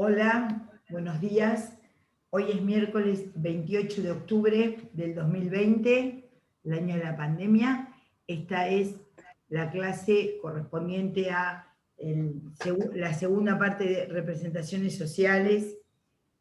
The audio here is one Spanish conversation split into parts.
Hola, buenos días. Hoy es miércoles 28 de octubre del 2020, el año de la pandemia. Esta es la clase correspondiente a la segunda parte de representaciones sociales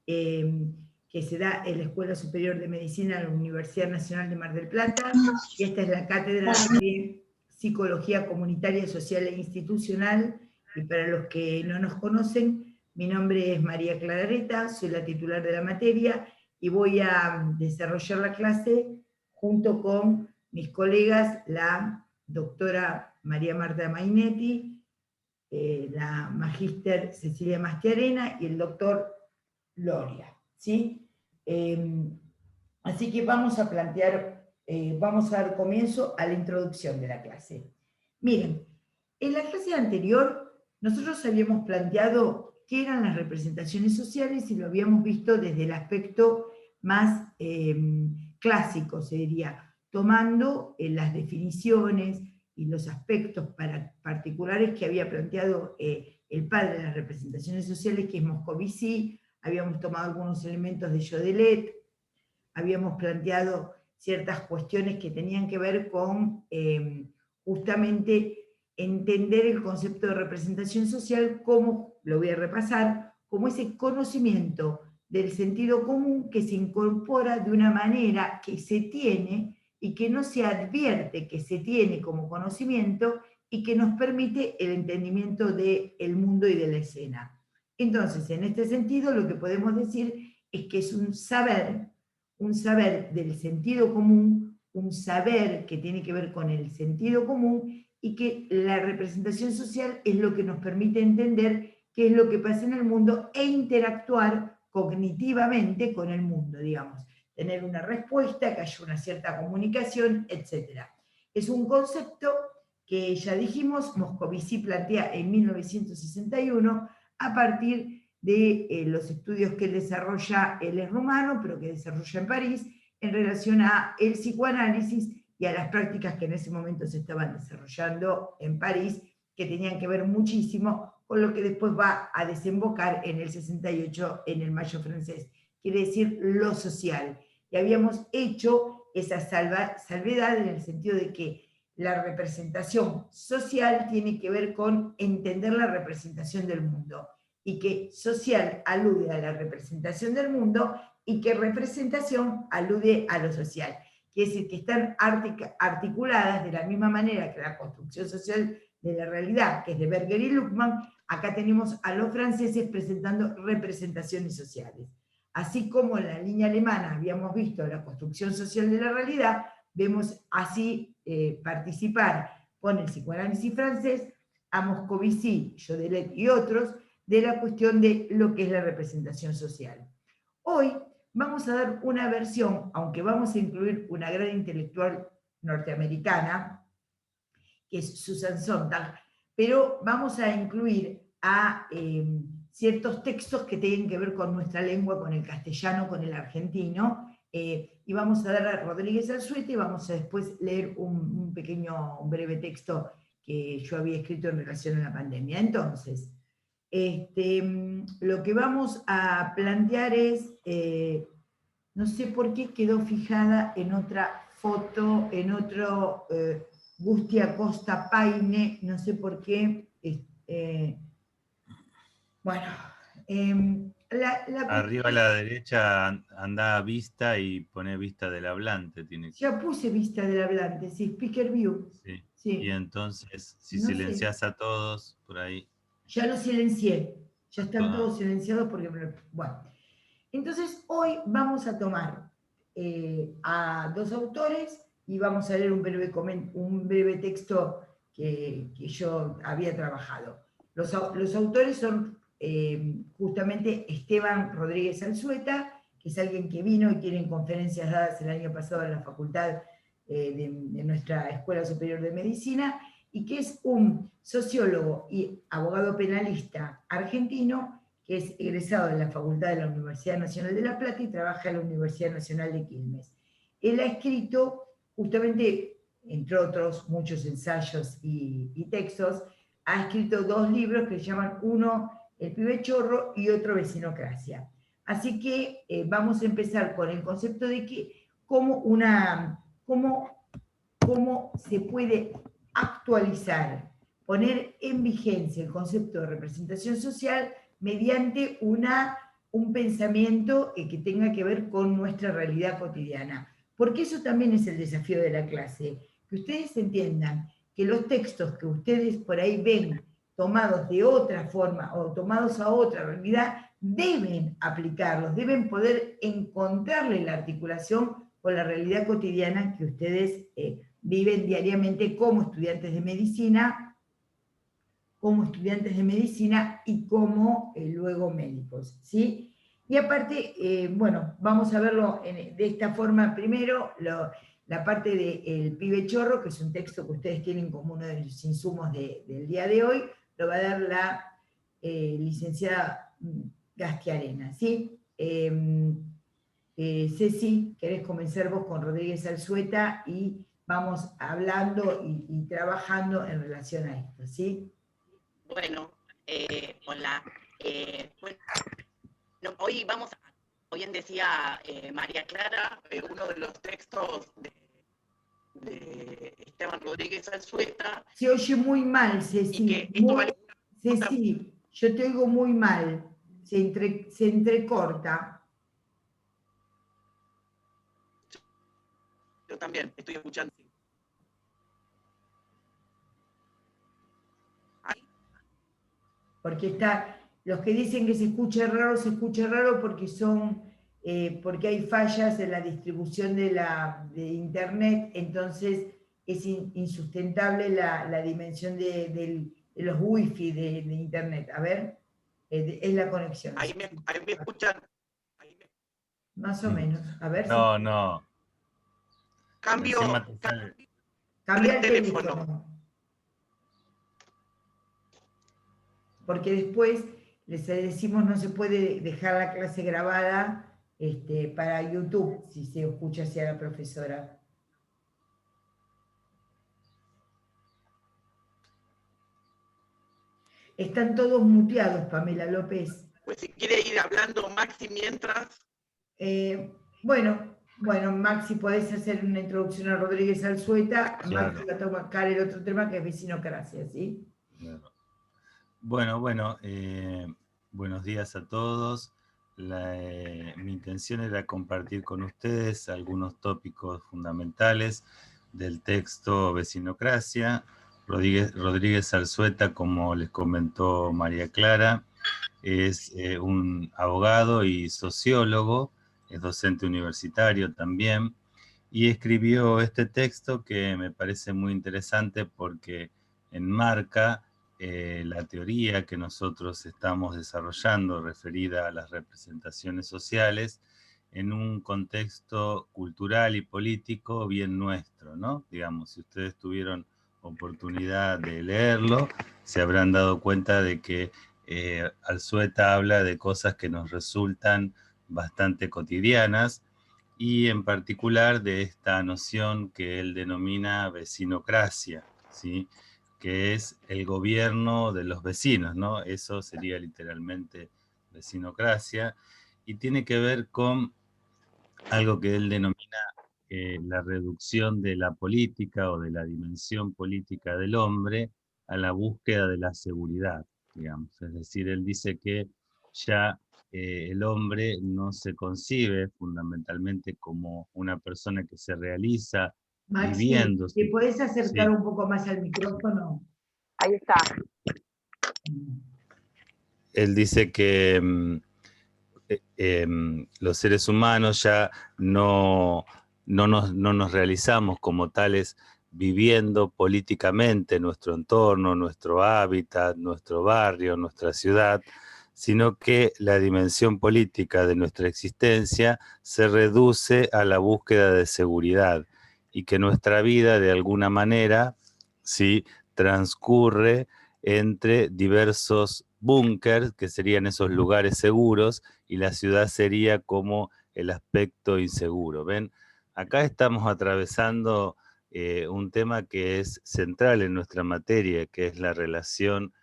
que se da en la Escuela Superior de Medicina de la Universidad Nacional de Mar del Plata. Y esta es la cátedra de Psicología Comunitaria, Social e Institucional. Y para los que no nos conocen, mi nombre es María Clara Areta, soy la titular de la materia y voy a desarrollar la clase junto con mis colegas, la doctora María Marta Mainetti, la magíster Cecilia Mastiarena y el doctor Loria, ¿sí? Así que vamos a plantear, vamos a dar comienzo a la introducción de la clase. Miren, en la clase anterior nosotros habíamos planteado qué eran las representaciones sociales y lo habíamos visto desde el aspecto más clásico, se diría, tomando las definiciones y los aspectos particulares que había planteado el padre de las representaciones sociales, que es Moscovici. Habíamos tomado algunos elementos de Jodelet, habíamos planteado ciertas cuestiones que tenían que ver con justamente entender el concepto de representación social como, lo voy a repasar, como ese conocimiento del sentido común que se incorpora de una manera que se tiene y que no se advierte que se tiene como conocimiento y que nos permite el entendimiento del mundo y de la escena. Entonces, en este sentido, lo que podemos decir es que es un saber del sentido común, un saber que tiene que ver con el sentido común, y que la representación social es lo que nos permite entender qué es lo que pasa en el mundo e interactuar cognitivamente con el mundo, digamos, tener una respuesta, que haya una cierta comunicación, etc. Es un concepto que ya dijimos, Moscovici plantea en 1961 a partir de los estudios que desarrolla, él es rumano, pero que desarrolla en París, en relación a el psicoanálisis y a las prácticas que en ese momento se estaban desarrollando en París, que tenían que ver muchísimo con lo que después va a desembocar en el 68 en el Mayo francés, quiere decir lo social. Y habíamos hecho esa salvedad en el sentido de que la representación social tiene que ver con entender la representación del mundo, y que social alude a la representación del mundo y que representación alude a lo social. Quiere decir que están articuladas de la misma manera que la construcción social de la realidad, que es de Berger y Luhmann. Acá tenemos a los franceses presentando representaciones sociales. Así como en la línea alemana habíamos visto la construcción social de la realidad, vemos así participar con el psicoanálisis francés a Moscovici, Jodelet y otros, de la cuestión de lo que es la representación social. Hoy vamos a dar una versión, aunque vamos a incluir una gran intelectual norteamericana, que es Susan Sontag, pero vamos a incluir a ciertos textos que tienen que ver con nuestra lengua, con el castellano, con el argentino, y vamos a dar a Rodríguez Alzueta y vamos a después leer un breve texto que yo había escrito en relación a la pandemia. Entonces, lo que vamos a plantear es, no sé por qué quedó fijada en otra foto, en otro Gusti Acosta Paine, no sé por qué. Bueno, Arriba a la derecha anda vista y pone vista del hablante. ya puse vista del hablante, sí, Speaker View. Sí. Y Sí, entonces, si no sé. silencias a todos, por ahí. Ya lo silencié, ya están Ah, todos silenciados porque, bueno. Entonces hoy vamos a tomar a dos autores y vamos a leer un breve texto que yo había trabajado. Los autores son justamente Esteban Rodríguez Alzueta, que es alguien que vino y tiene conferencias dadas el año pasado en la facultad de nuestra Escuela Superior de Medicina, y que es un sociólogo y abogado penalista argentino, que es egresado de la Facultad de la Universidad Nacional de La Plata y trabaja en la Universidad Nacional de Quilmes. Él ha escrito, justamente, entre otros muchos ensayos y textos, ha escrito dos libros que se llaman, uno El pibe chorro y otro vecinocracia. Así que vamos a empezar con el concepto de que cómo se puede actualizar, poner en vigencia el concepto de representación social mediante un pensamiento que tenga que ver con nuestra realidad cotidiana. Porque eso también es el desafío de la clase, que ustedes entiendan que los textos que ustedes por ahí ven tomados de otra forma o tomados a otra realidad, deben aplicarlos, deben poder encontrarle la articulación con la realidad cotidiana que ustedes viven diariamente como estudiantes de medicina y como luego médicos, ¿sí? Y aparte, bueno, vamos a verlo de esta forma primero, la parte de El pibe chorro, que es un texto que ustedes tienen como uno de los insumos del día de hoy, lo va a dar la licenciada Gasquiarena, ¿sí? Ceci, ¿querés comenzar vos con Rodríguez Alzueta? Y vamos hablando y trabajando en relación a esto, ¿sí? Bueno, hola. Bueno, hoy bien decía María Clara, uno de los textos de Esteban Rodríguez Alzueta. Se oye muy mal, Ceci. Ceci, yo te oigo muy mal. Se entrecorta. Yo también estoy escuchando. Porque los que dicen que se escucha raro porque hay fallas en la distribución de internet, entonces es insustentable la dimensión de los wifi de internet. A ver, es la conexión. Ahí me escuchan. Más o menos. A ver No. Cambia el teléfono. Porque después les decimos no se puede dejar la clase grabada para YouTube, si se escucha hacia la profesora. Están todos muteados, Pamela López. Pues si quiere ir hablando Maxi mientras. Bueno, Maxi, podés hacer una introducción a Rodríguez Alzueta. Claro. Maxi va a tocar el otro tema que es vecinocracia, ¿sí? Claro. Bueno, buenos días a todos. Mi intención era compartir con ustedes algunos tópicos fundamentales del texto Vecinocracia. Rodríguez Alzueta, como les comentó María Clara, es un abogado y sociólogo, es docente universitario también, y escribió este texto que me parece muy interesante porque enmarca la teoría que nosotros estamos desarrollando referida a las representaciones sociales en un contexto cultural y político bien nuestro, ¿no? Digamos, si ustedes tuvieron oportunidad de leerlo, se habrán dado cuenta de que Alzueta habla de cosas que nos resultan bastante cotidianas y en particular de esta noción que él denomina vecinocracia, ¿sí? Que es el gobierno de los vecinos, ¿no? Eso sería literalmente vecinocracia, y tiene que ver con algo que él denomina la reducción de la política o de la dimensión política del hombre a la búsqueda de la seguridad, digamos. Es decir, él dice que ya el hombre no se concibe fundamentalmente como una persona que se realiza Maxi, viviendo. ¿te podés acercar Sí. un poco más al micrófono? Ahí está. Él dice que los seres humanos ya no nos realizamos como tales viviendo políticamente nuestro entorno, nuestro hábitat, nuestro barrio, nuestra ciudad, sino que la dimensión política de nuestra existencia se reduce a la búsqueda de seguridad y que nuestra vida de alguna manera, ¿sí?, transcurre entre diversos búnkers, que serían esos lugares seguros, y la ciudad sería como el aspecto inseguro. ¿Ven? Acá estamos atravesando un tema que es central en nuestra materia, que es la relación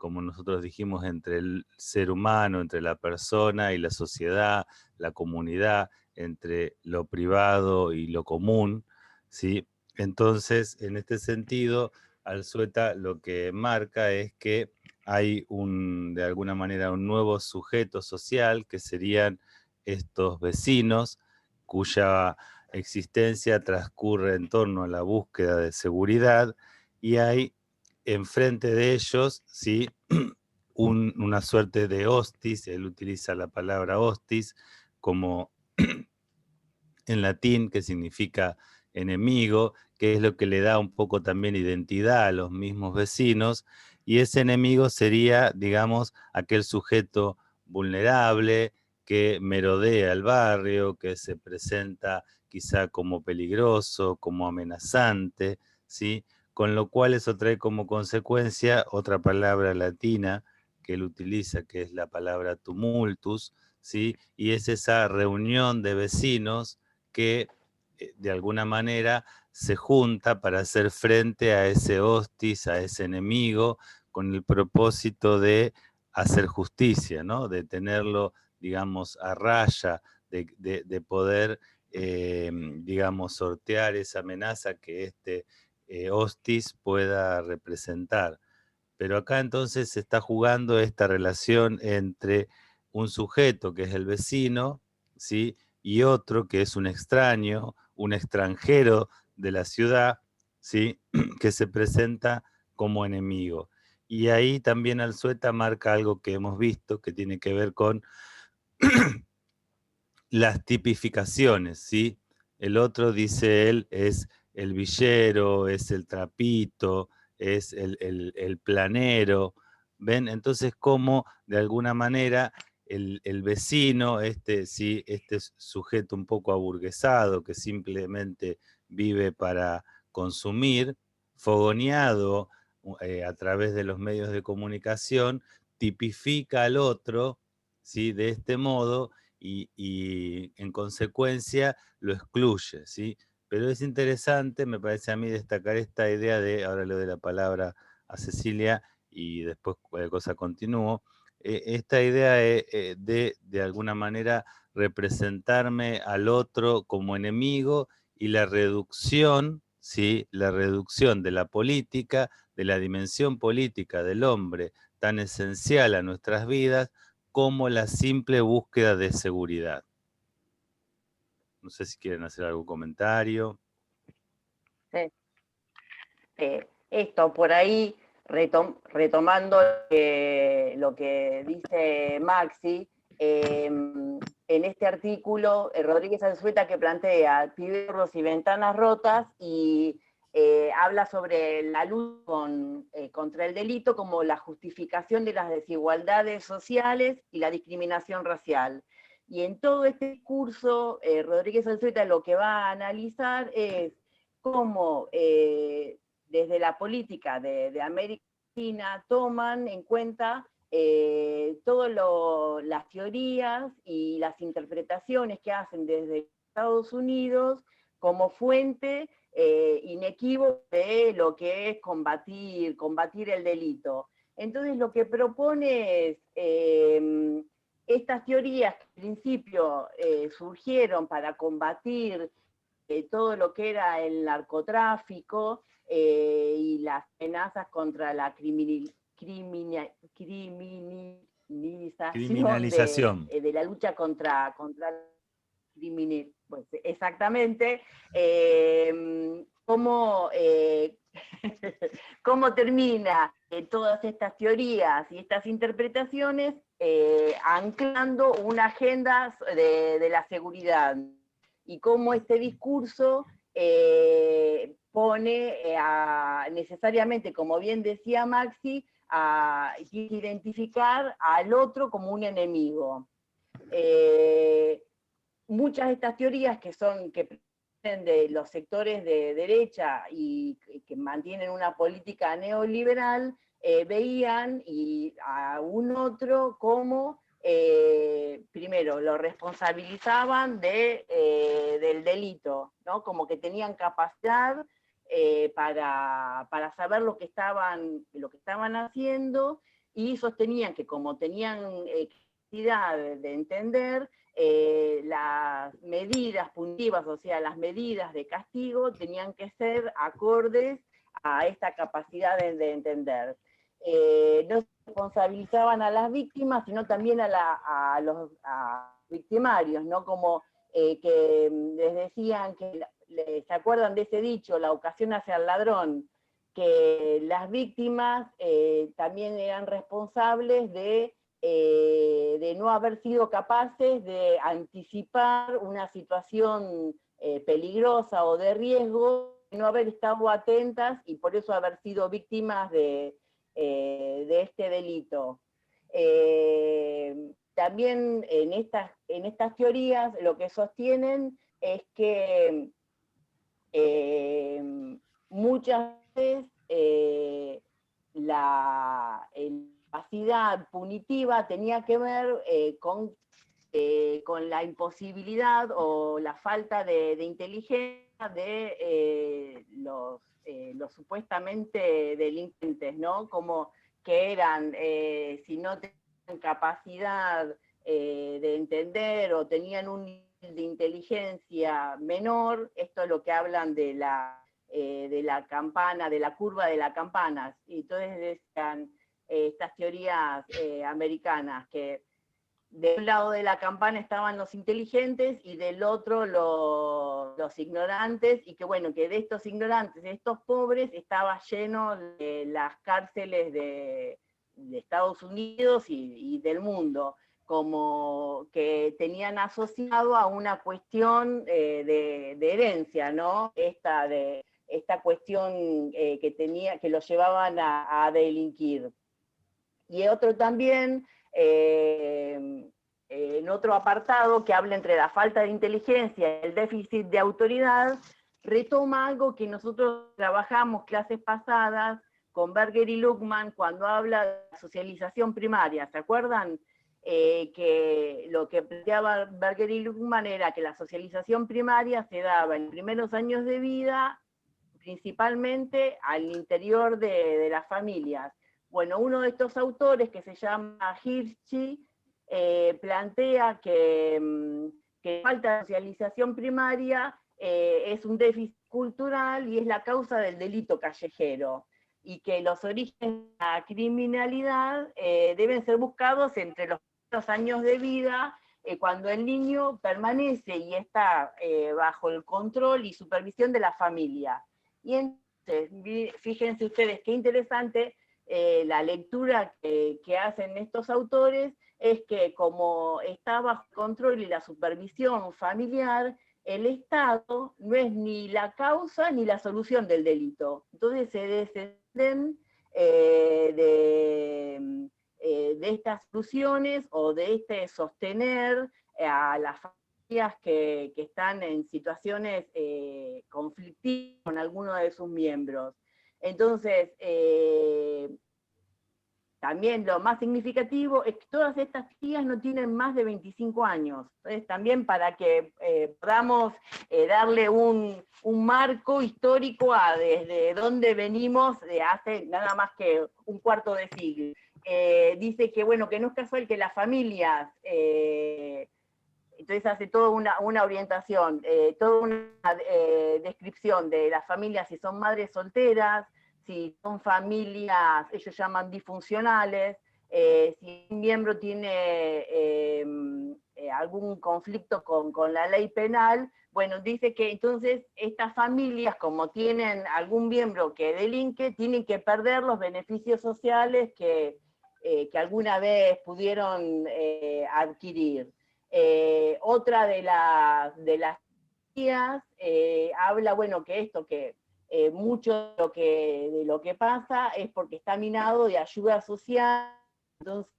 como nosotros dijimos, entre el ser humano, entre la persona y la sociedad, la comunidad, entre lo privado y lo común, ¿sí? Entonces, en este sentido, Alzueta lo que marca es que hay de alguna manera un nuevo sujeto social, que serían estos vecinos, cuya existencia transcurre en torno a la búsqueda de seguridad, y hay enfrente de ellos, ¿sí? Una suerte de hostis. Él utiliza la palabra hostis como en latín, que significa enemigo, que es lo que le da un poco también identidad a los mismos vecinos, y ese enemigo sería, digamos, aquel sujeto vulnerable que merodea el barrio, que se presenta quizá como peligroso, como amenazante, ¿sí? Con lo cual eso trae como consecuencia otra palabra latina que él utiliza, que es la palabra tumultus, ¿sí? Y es esa reunión de vecinos que de alguna manera se junta para hacer frente a ese hostis, a ese enemigo, con el propósito de hacer justicia, ¿no? De tenerlo, digamos, a raya, de poder, digamos, sortear esa amenaza que este hostis pueda representar. Pero acá entonces se está jugando esta relación entre un sujeto que es el vecino, ¿sí? Y otro que es un extraño, un extranjero de la ciudad, ¿sí? Que se presenta como enemigo. Y ahí también Alzueta marca algo que hemos visto, que tiene que ver con las tipificaciones, ¿sí? El otro, dice él, es el villero, es el trapito, es el planero, ¿ven? Entonces, cómo de alguna manera el vecino, sí, este sujeto un poco aburguesado que simplemente vive para consumir, fogoneado a través de los medios de comunicación, tipifica al otro, ¿sí? De este modo, y en consecuencia lo excluye, ¿sí? Pero es interesante, me parece a mí, destacar esta idea de, ahora le doy la palabra a Cecilia y después cualquier cosa continúo, esta idea de alguna manera representarme al otro como enemigo, y la reducción, ¿sí? La reducción de la política, de la dimensión política del hombre tan esencial a nuestras vidas, como la simple búsqueda de seguridad. No sé si quieren hacer algún comentario. Sí. Esto, por ahí, retomando lo que dice Maxi, en este artículo, Rodríguez Alzueta, que plantea pibes y ventanas rotas, y habla sobre la lucha contra el delito como la justificación de las desigualdades sociales y la discriminación racial. Y en todo este discurso, Rodríguez Alzueta lo que va a analizar es cómo desde la política de América Latina toman en cuenta todas las teorías y las interpretaciones que hacen desde Estados Unidos como fuente inequívoca de lo que es combatir el delito. Entonces lo que propone es estas teorías que al principio surgieron para combatir todo lo que era el narcotráfico y las amenazas contra la Criminalización. de la lucha contra criminal. Pues, exactamente, cómo termina todas estas teorías y estas interpretaciones anclando una agenda de la seguridad, y cómo este discurso pone necesariamente, como bien decía Maxi, a identificar al otro como un enemigo. Muchas de estas teorías que vienen de los sectores de derecha y que mantienen una política neoliberal, veían a un otro como primero lo responsabilizaban del delito, ¿no? Como que tenían capacidad para saber lo que estaban haciendo, y sostenían que como tenían capacidad de entender, las medidas punitivas, o sea, las medidas de castigo, tenían que ser acordes a esta capacidad de entender. No se responsabilizaban a las víctimas, sino también a los victimarios, ¿no? Como que les decían que, ¿se acuerdan de ese dicho? La ocasión hace al ladrón, que las víctimas también eran responsables de no haber sido capaces de anticipar una situación peligrosa o de riesgo, no haber estado atentas y por eso haber sido víctimas de este delito. También en estas teorías lo que sostienen es que muchas veces la capacidad punitiva tenía que ver con la imposibilidad o la falta de inteligencia de los supuestamente delincuentes, ¿no? Como que eran, si no tenían capacidad de entender o tenían un nivel de inteligencia menor, esto es lo que hablan de la campana, de la curva de la campana, y entonces decían estas teorías americanas, que de un lado de la campana estaban los inteligentes y del otro los ignorantes, y que bueno, que de estos ignorantes, de estos pobres, estaba lleno de las cárceles de Estados Unidos y del mundo, como que tenían asociado a una cuestión de herencia, ¿no? Esta cuestión que los llevaban a delinquir. Y otro también, en otro apartado que habla entre la falta de inteligencia y el déficit de autoridad, retoma algo que nosotros trabajamos clases pasadas con Berger y Luckmann cuando habla de la socialización primaria. ¿Se acuerdan? Que lo que planteaba Berger y Luckmann era que la socialización primaria se daba en los primeros años de vida, principalmente al interior de las familias. Bueno, uno de estos autores, que se llama Hirschi, plantea que falta de socialización primaria es un déficit cultural y es la causa del delito callejero, y que los orígenes de la criminalidad deben ser buscados entre los primeros años de vida, cuando el niño permanece y está bajo el control y supervisión de la familia. Y entonces, fíjense ustedes qué interesante, la lectura que hacen estos autores es que como está bajo control y la supervisión familiar, el Estado no es ni la causa ni la solución del delito. Entonces se descienden de estas soluciones o de este sostener a las familias que están en situaciones conflictivas con alguno de sus miembros. Entonces, también lo más significativo es que todas estas tías no tienen más de 25 años. Entonces, también para que podamos darle un marco histórico a desde dónde venimos de hace nada más que un cuarto de siglo. Dice que, bueno, que no es casual que las familias, entonces hace toda una orientación, toda una descripción de las familias, si son madres solteras, si son familias, ellos llaman disfuncionales, si un miembro tiene algún conflicto con la ley penal, bueno, dice que entonces estas familias, como tienen algún miembro que delinque, tienen que perder los beneficios sociales que alguna vez pudieron adquirir. Otra de las teorías habla, bueno, que esto, que mucho de lo que pasa es porque está minado de ayuda social. Entonces,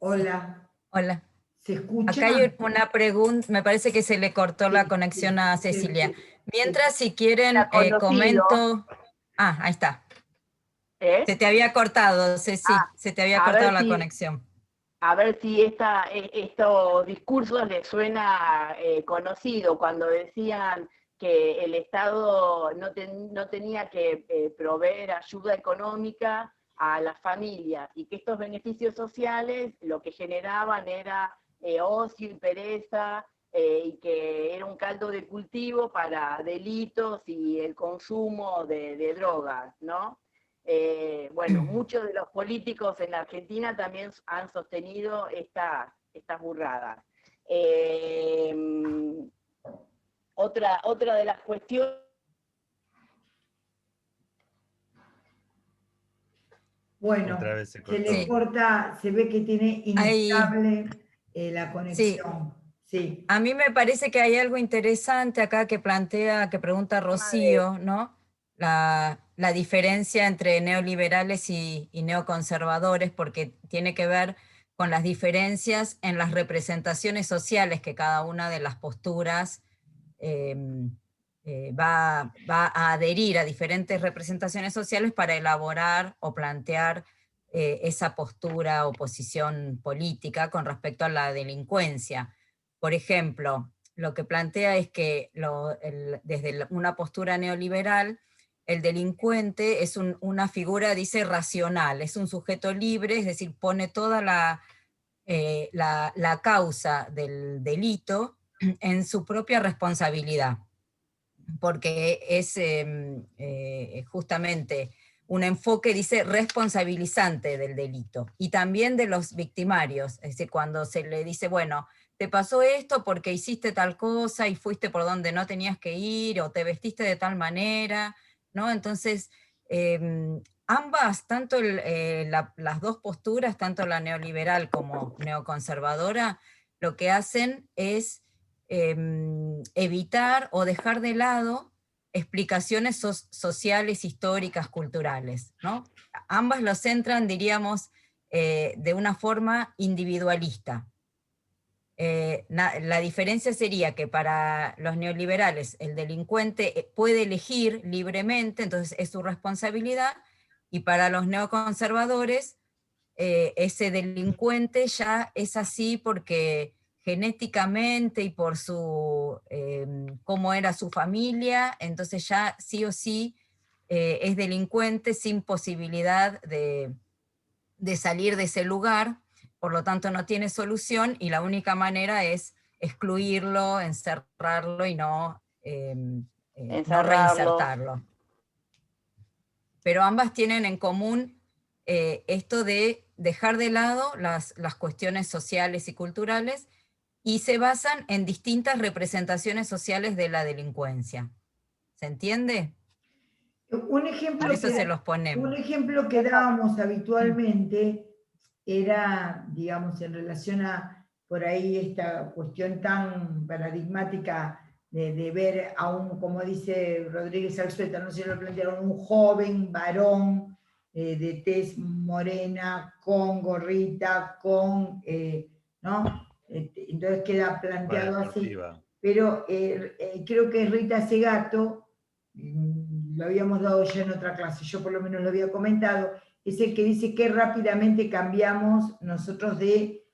hola. Hola. ¿Se escucha? Acá hay una pregunta, me parece que se le cortó la conexión a Cecilia. Mientras, si quieren, comento... Ah, ahí está. Se te había cortado, Ceci, se te había cortado la conexión. a ver si estos discursos les suena conocido, cuando decían que el Estado no tenía que proveer ayuda económica a las familias, y que estos beneficios sociales lo que generaban era ocio y pereza, y que era un caldo de cultivo para delitos y el consumo de drogas, ¿no? Bueno, muchos de los políticos en la Argentina también han sostenido estas burradas. Otra de las cuestiones... Bueno, Otra vez se se le Sí. corta, se ve que tiene inestable la conexión. Sí. A mí me parece que hay algo interesante acá que pregunta Rocío, ¿no? La diferencia entre neoliberales y neoconservadores, porque tiene que ver con las diferencias en las representaciones sociales que cada una de las posturas va a adherir a diferentes representaciones sociales para elaborar o plantear esa postura o posición política con respecto a la delincuencia. Por ejemplo, lo que plantea es que desde una postura neoliberal, el delincuente es una figura, dice, racional, es un sujeto libre, es decir, pone toda la causa del delito en su propia responsabilidad, porque es justamente un enfoque, dice, responsabilizante del delito, y también de los victimarios, es decir, cuando se le dice, bueno, te pasó esto porque hiciste tal cosa y fuiste por donde no tenías que ir, o te vestiste de tal manera, ¿no? Entonces, ambas, tanto las dos posturas, tanto la neoliberal como neoconservadora, lo que hacen es evitar o dejar de lado explicaciones sociales, históricas, culturales, ¿no? Ambas lo centran, diríamos, de una forma individualista. La diferencia sería que para los neoliberales el delincuente puede elegir libremente, entonces es su responsabilidad, y para los neoconservadores ese delincuente ya es así porque genéticamente y por cómo era su familia, entonces ya sí o sí es delincuente sin posibilidad de salir de ese lugar, por lo tanto no tiene solución, y la única manera es excluirlo, encerrarlo y no reinsertarlo. Pero ambas tienen en común esto de dejar de lado las cuestiones sociales y culturales, y se basan en distintas representaciones sociales de la delincuencia. ¿Se entiende? Un ejemplo, Por eso se los ponemos. Un ejemplo que dábamos habitualmente era, digamos, en relación a por ahí esta cuestión tan paradigmática de ver a un, como dice Rodríguez Alzueta, no se lo plantearon, un joven varón de tez morena, con gorrita, con, ¿no? Entonces queda planteado así. Pero creo que Rita Segato, lo habíamos dado ya en otra clase, yo por lo menos lo había comentado, es el que dice que rápidamente cambiamos nosotros de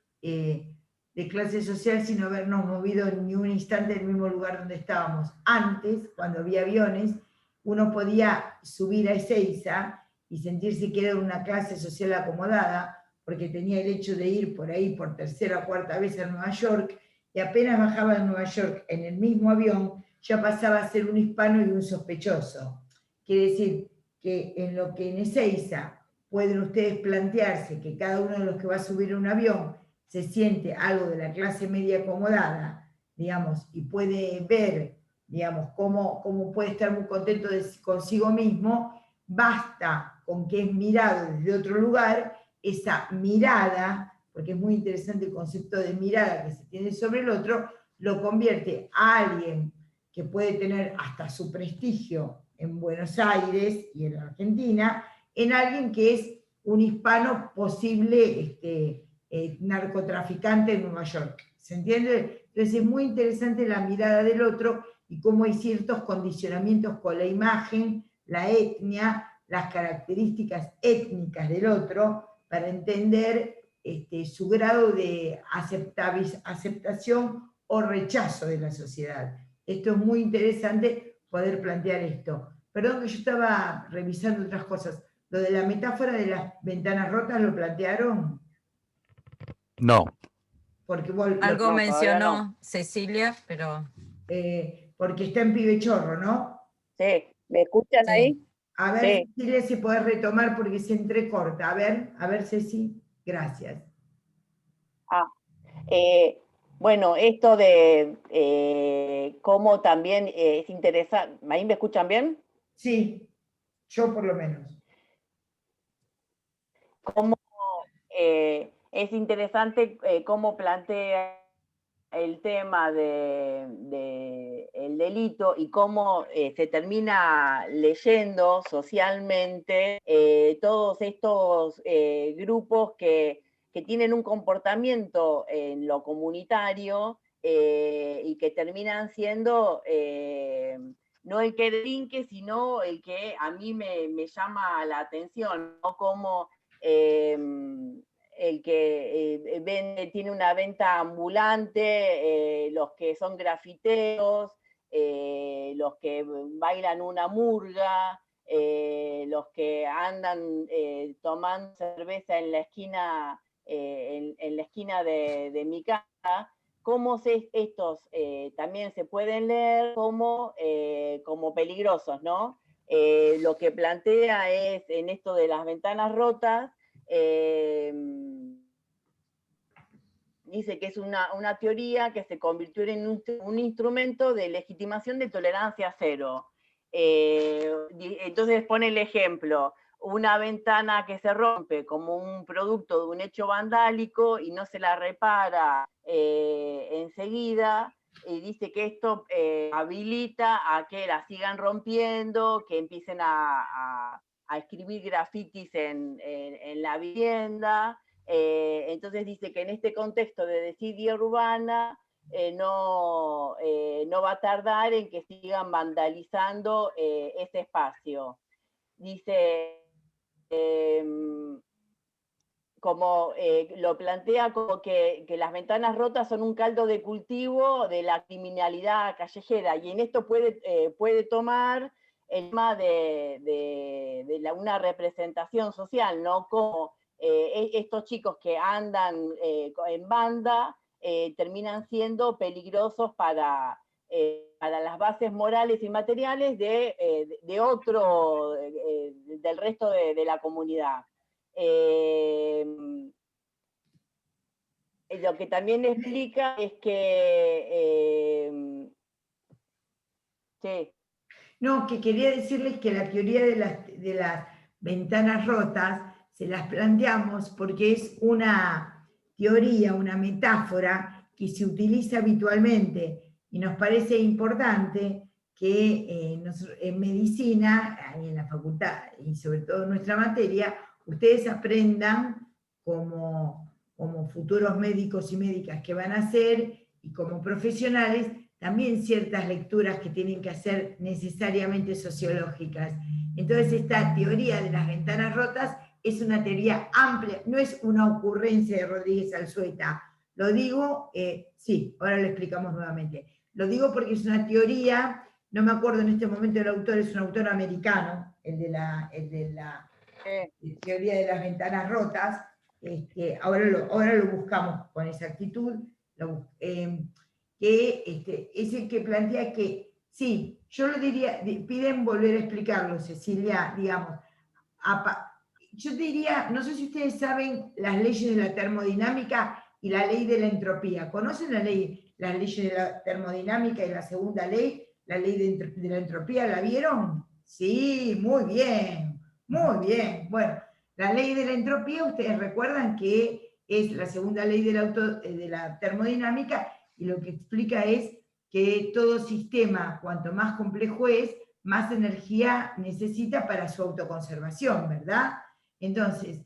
clase social sin habernos movido ni un instante del mismo lugar donde estábamos. Antes, cuando había aviones, uno podía subir a Ezeiza y sentirse que era una clase social acomodada, porque tenía el hecho de ir por ahí por tercera o cuarta vez a Nueva York, y apenas bajaba de Nueva York en el mismo avión, ya pasaba a ser un hispano y un sospechoso. Quiere decir que en lo que en Ezeiza pueden ustedes plantearse que cada uno de los que va a subir a un avión se siente algo de la clase media acomodada, digamos, y puede ver, digamos, cómo puede estar muy contento consigo mismo, basta con que es mirado desde otro lugar, esa mirada, porque es muy interesante el concepto de mirada que se tiene sobre el otro, lo convierte a alguien que puede tener hasta su prestigio en Buenos Aires y en la Argentina, en alguien que es un hispano posible narcotraficante en Nueva York. ¿Se entiende? Entonces es muy interesante la mirada del otro y cómo hay ciertos condicionamientos con la imagen, la etnia, las características étnicas del otro, para entender su grado de aceptación o rechazo de la sociedad. Esto es muy interesante poder plantear esto. Perdón que yo estaba revisando otras cosas. Lo de la metáfora de las ventanas rotas, ¿lo plantearon? No. Porque Algo no, mencionó no. Cecilia, pero... porque está en Pibe Chorro, ¿no? Sí, ¿me escuchan Sí. ahí? A ver, Sí. Cecilia, si podés retomar porque se entrecorta. A ver, Ceci, gracias. Bueno, esto de cómo también es interesante. ¿Ahí me escuchan bien? Sí, yo por lo menos. Cómo es interesante cómo plantea el tema de el delito y cómo se termina leyendo socialmente todos estos grupos que tienen un comportamiento en lo comunitario y que terminan siendo no el que delinque, sino el que a mí me llama la atención, ¿no? Como el que tiene una venta ambulante, los que son grafiteros, los que bailan una murga, los que andan tomando cerveza en la esquina, en la esquina de mi casa, cómo estos también se pueden leer como peligrosos, ¿no? Lo que plantea es, en esto de las ventanas rotas, dice que es una teoría que se convirtió en un instrumento de legitimación de tolerancia cero. Entonces pone el ejemplo, una ventana que se rompe como un producto de un hecho vandálico y no se la repara enseguida, y dice que esto habilita a que la sigan rompiendo, que empiecen a escribir grafitis en la vivienda. Entonces dice que en este contexto de desidia urbana no va a tardar en que sigan vandalizando ese espacio. Dice, como lo plantea como que las ventanas rotas son un caldo de cultivo de la criminalidad callejera, y en esto puede tomar el tema de una representación social, ¿no? Como estos chicos que andan en banda terminan siendo peligrosos para las bases morales y materiales del resto de la comunidad. Lo que también explica es que sí. No, que quería decirles que la teoría de las ventanas rotas se las planteamos porque es una teoría, una metáfora que se utiliza habitualmente y nos parece importante que en medicina, en la facultad y sobre todo en nuestra materia, ustedes aprendan como futuros médicos y médicas que van a ser y como profesionales también ciertas lecturas que tienen que ser necesariamente sociológicas. Entonces esta teoría de las ventanas rotas es una teoría amplia, no es una ocurrencia de Rodríguez Alzueta. Lo digo, sí, ahora lo explicamos nuevamente. Lo digo porque es una teoría, no me acuerdo en este momento del autor, es un autor americano, el de la teoría de las ventanas rotas. Ahora lo buscamos con exactitud, que es el que plantea que, sí, yo lo diría, piden volver a explicarlo, Cecilia, digamos, yo diría, no sé si ustedes saben las leyes de la termodinámica y la ley de la entropía. ¿Conocen las leyes de la termodinámica y la segunda ley, la ley de la entropía? ¿La vieron? Sí, muy bien, muy bien. Bueno, la ley de la entropía, ustedes recuerdan que es la segunda ley de la termodinámica, y lo que explica es que todo sistema, cuanto más complejo es, más energía necesita para su autoconservación, ¿verdad? Entonces,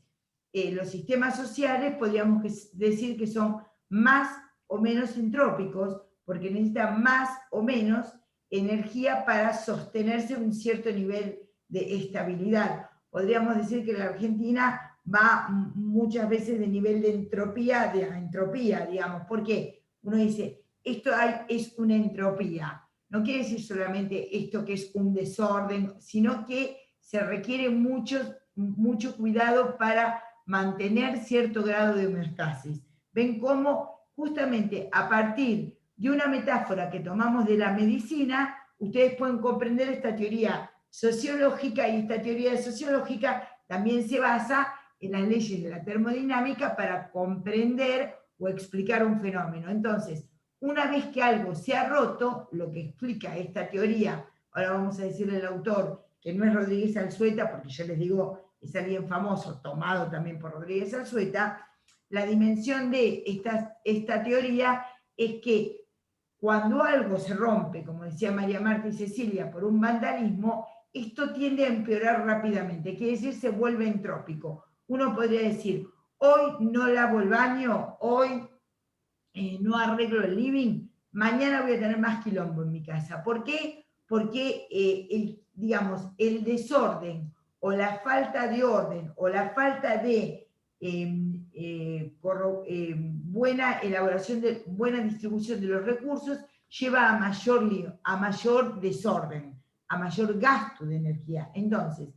los sistemas sociales podríamos decir que son más o menos entrópicos, porque necesitan más o menos energía para sostenerse un cierto nivel de estabilidad. Podríamos decir que la Argentina va muchas veces de nivel de entropía a entropía, digamos, porque uno dice, esto es una entropía. No quiere decir solamente esto que es un desorden, sino que se requiere mucho cuidado para mantener cierto grado de homeostasis. Ven cómo justamente a partir de una metáfora que tomamos de la medicina, ustedes pueden comprender esta teoría sociológica, y esta teoría sociológica también se basa en las leyes de la termodinámica para comprender o explicar un fenómeno. Entonces, una vez que algo se ha roto, lo que explica esta teoría, ahora vamos a decirle al autor, que no es Rodríguez Alzueta, porque ya les digo, es alguien famoso, tomado también por Rodríguez Alzueta, la dimensión de esta teoría es que cuando algo se rompe, como decía María Marta y Cecilia, por un vandalismo, esto tiende a empeorar rápidamente, quiere decir se vuelve entrópico. Uno podría decir, hoy no lavo el baño, hoy no arreglo el living, mañana voy a tener más quilombo en mi casa. ¿Por qué? Porque el desorden o la falta de orden o la falta de buena elaboración, buena distribución de los recursos lleva a mayor desorden, a mayor gasto de energía. Entonces,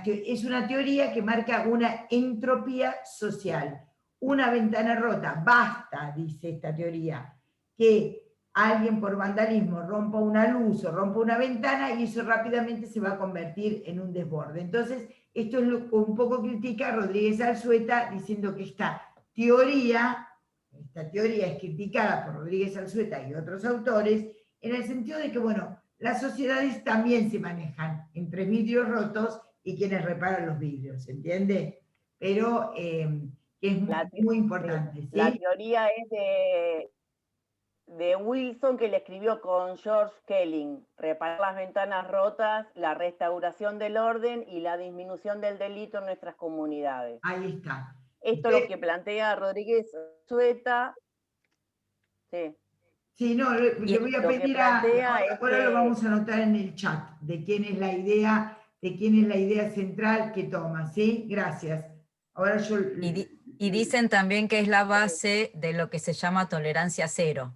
es una teoría que marca una entropía social. Una ventana rota, basta, dice esta teoría, que alguien por vandalismo rompa una luz o rompa una ventana y eso rápidamente se va a convertir en un desborde. Entonces, esto es lo que un poco critica Rodríguez Alzueta, diciendo que esta teoría es criticada por Rodríguez Alzueta y otros autores, en el sentido de que, bueno, las sociedades también se manejan entre vidrios rotos y quienes reparan los vidrios, ¿entiende? Pero es muy importante. ¿Sí? La teoría es de Wilson, que le escribió con George Kelling: reparar las ventanas rotas, la restauración del orden y la disminución del delito en nuestras comunidades. Ahí está. Esto es lo que plantea Rodríguez Alzueta. Sí. Sí, no, le voy a pedir ahora lo vamos a anotar en el chat, de quién es la idea central que toma, ¿sí? Gracias. Ahora yo... Y dicen también que es la base de lo que se llama tolerancia cero.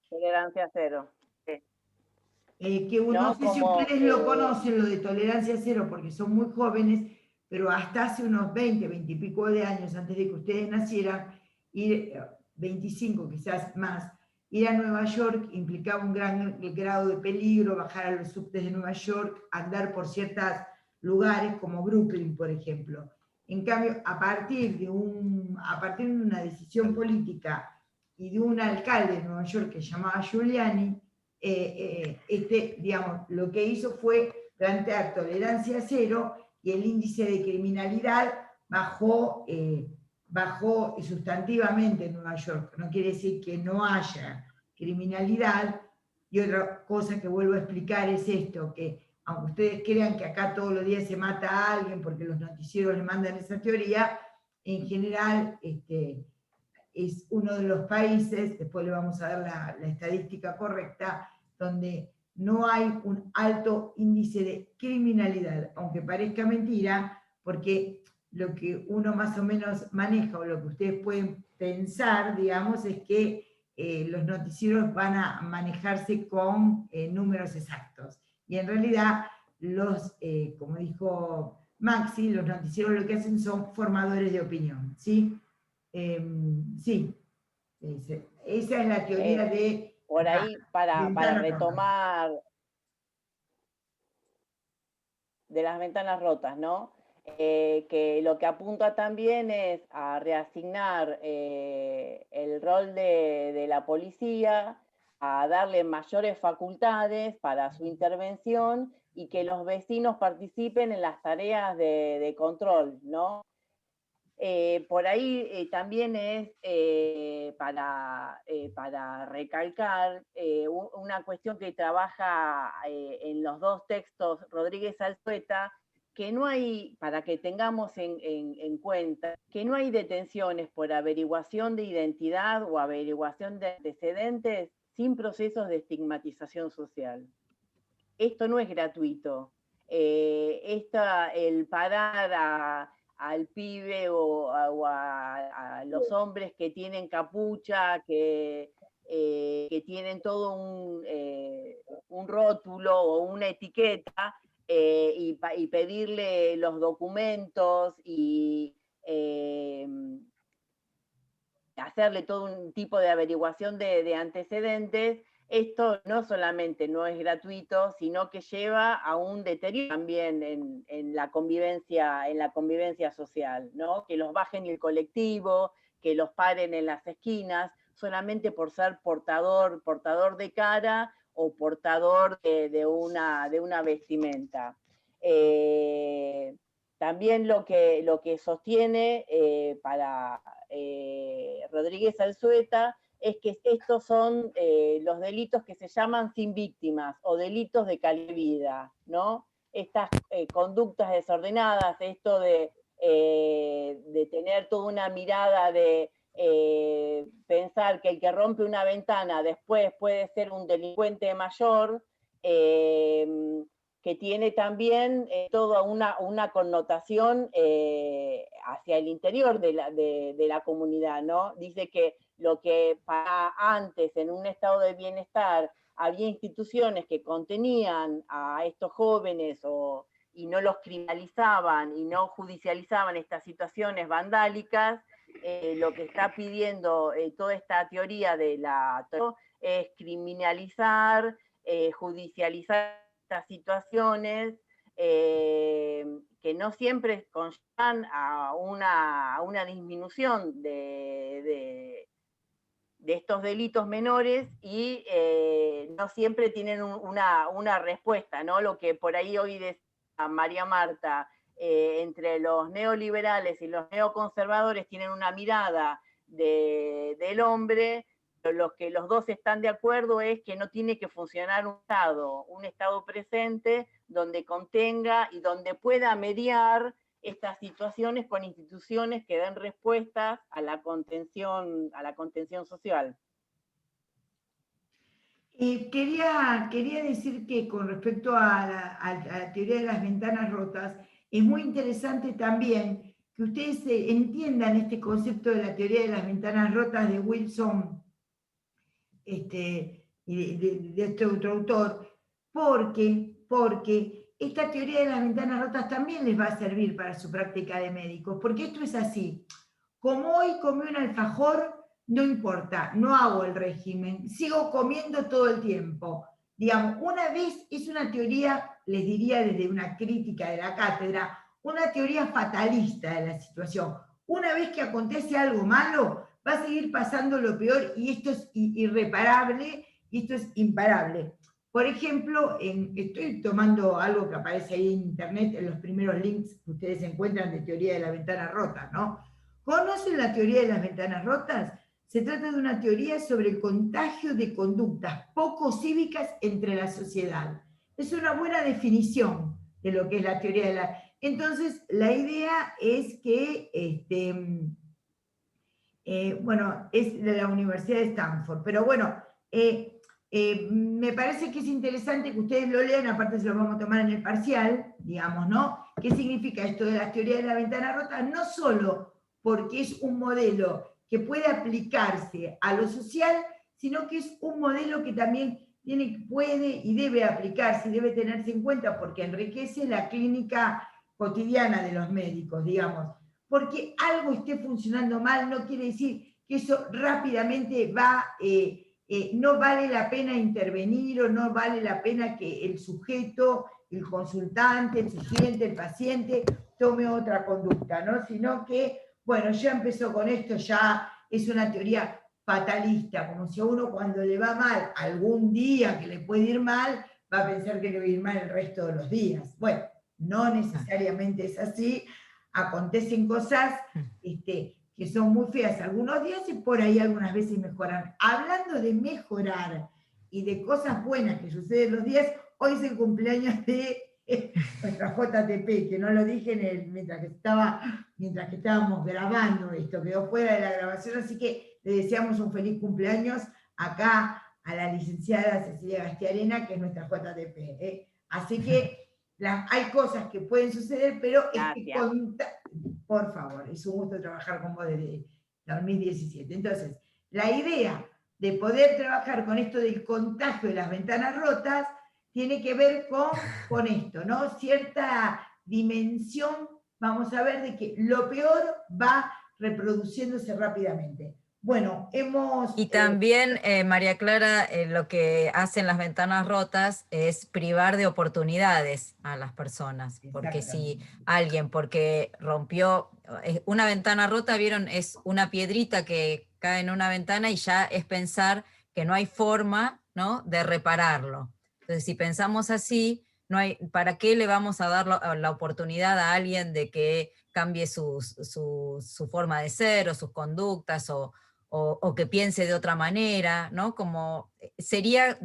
Tolerancia cero. Sí. Que no sé si ustedes lo conocen, lo de tolerancia cero, porque son muy jóvenes, pero hasta hace unos 20 y pico de años, antes de que ustedes nacieran, 25 quizás más, ir a Nueva York implicaba un gran grado de peligro, bajar a los subtes de Nueva York, andar por ciertos lugares como Brooklyn, por ejemplo. En cambio, a partir de una decisión política y de un alcalde de Nueva York que se llamaba Giuliani, digamos, lo que hizo fue plantear tolerancia cero y el índice de criminalidad bajó sustantivamente en Nueva York. No quiere decir que no haya criminalidad. Y otra cosa que vuelvo a explicar es esto, que aunque ustedes crean que acá todos los días se mata a alguien porque los noticieros le mandan esa teoría, en general es uno de los países, después le vamos a dar la estadística correcta, donde no hay un alto índice de criminalidad, aunque parezca mentira, porque lo que uno más o menos maneja, o lo que ustedes pueden pensar, digamos, es que los noticieros van a manejarse con números exactos. Y en realidad, como dijo Maxi, los noticieros lo que hacen son formadores de opinión, ¿sí? Sí. Esa es la teoría de... Por ahí, para retomar de las ventanas rotas, ¿no? Que lo que apunta también es a reasignar el rol de la policía, a darle mayores facultades para su intervención y que los vecinos participen en las tareas de control, ¿no? Por ahí también es para recalcar una cuestión que trabaja en los dos textos Rodríguez Alzueta, que no hay, para que tengamos en cuenta, que no hay detenciones por averiguación de identidad o averiguación de antecedentes sin procesos de estigmatización social. Esto no es gratuito. El parar al pibe o a los hombres que tienen capucha, que tienen todo un rótulo o una etiqueta, y pedirle los documentos y hacerle todo un tipo de averiguación de antecedentes. Esto no solamente no es gratuito, sino que lleva a un deterioro también en la convivencia social, ¿no? Que los bajen el colectivo, que los paren en las esquinas, solamente por ser portador de cara o portador de una vestimenta. También lo que sostiene para Rodríguez Alzueta es que estos son los delitos que se llaman sin víctimas o delitos de calidad de vida, ¿no? Estas conductas desordenadas, esto de tener toda una mirada de pensar que el que rompe una ventana después puede ser un delincuente mayor, que tiene también toda una connotación hacia el interior de la comunidad, ¿no? Dice que lo que para antes en un estado de bienestar había instituciones que contenían a estos jóvenes y no los criminalizaban y no judicializaban estas situaciones vandálicas, lo que está pidiendo toda esta teoría es criminalizar, judicializar estas situaciones, que no siempre conllevan a una disminución de estos delitos menores y no siempre tienen una respuesta, ¿no? Lo que por ahí hoy decía María Marta, entre los neoliberales y los neoconservadores tienen una mirada del hombre. Lo que los dos están de acuerdo es que no tiene que funcionar un Estado presente donde contenga y donde pueda mediar estas situaciones con instituciones que den respuestas a la contención social. Quería decir que con respecto a la teoría de las ventanas rotas, es muy interesante también que ustedes entiendan este concepto de la teoría de las ventanas rotas de Wilson y de este otro autor, porque esta teoría de las ventanas rotas también les va a servir para su práctica de médicos, porque esto es así. Como hoy comí un alfajor, no importa, no hago el régimen, sigo comiendo todo el tiempo. Digamos, una vez es una teoría, les diría desde una crítica de la cátedra, una teoría fatalista de la situación. Una vez que acontece algo malo, va a seguir pasando lo peor y esto es irreparable y esto es imparable. Por ejemplo, estoy tomando algo que aparece ahí en internet, en los primeros links que ustedes encuentran de teoría de la ventana rota, ¿no? ¿Conocen la teoría de las ventanas rotas? Se trata de una teoría sobre el contagio de conductas poco cívicas entre la sociedad. Es una buena definición de lo que es la teoría de la... Entonces, la idea es que, bueno, es de la Universidad de Stanford, pero bueno, me parece que es interesante que ustedes lo lean, aparte se lo vamos a tomar en el parcial, digamos, ¿no? ¿Qué significa esto de la teoría de la ventana rota? No solo porque es un modelo que puede aplicarse a lo social, sino que es un modelo que también puede y debe aplicarse, y debe tenerse en cuenta porque enriquece la clínica cotidiana de los médicos, digamos. Porque algo esté funcionando mal no quiere decir que eso rápidamente no vale la pena intervenir o no vale la pena que el sujeto, el consultante, el siguiente, el paciente, tome otra conducta, ¿no? Sino que, bueno, ya empezó con esto, ya es una teoría fatalista, como si a uno cuando le va mal algún día que le puede ir mal, va a pensar que le va a ir mal el resto de los días. Bueno, no necesariamente es así, acontecen cosas que son muy feas algunos días y por ahí algunas veces mejoran. Hablando de mejorar y de cosas buenas que suceden los días, hoy es el cumpleaños de nuestra JTP, que no lo dije mientras que estábamos grabando esto, quedó fuera de la grabación, así que le deseamos un feliz cumpleaños acá a la licenciada Cecilia Gastiarena, que es nuestra JTP. Así que hay cosas que pueden suceder, pero por favor, es un gusto trabajar con vos desde 2017. Entonces, la idea de poder trabajar con esto del contagio de las ventanas rotas tiene que ver con esto, ¿no? Cierta dimensión, vamos a ver, de que lo peor va reproduciéndose rápidamente. Bueno, hemos... Y también, María Clara, lo que hacen las ventanas rotas es privar de oportunidades a las personas, porque si alguien, porque rompió una ventana rota, vieron, es una piedrita que cae en una ventana y ya es pensar que no hay forma, ¿no?, de repararlo. Entonces, si pensamos así, no hay, ¿para qué le vamos a dar la oportunidad a alguien de que cambie su forma de ser o sus conductas o que piense de otra manera, ¿no? Como, sería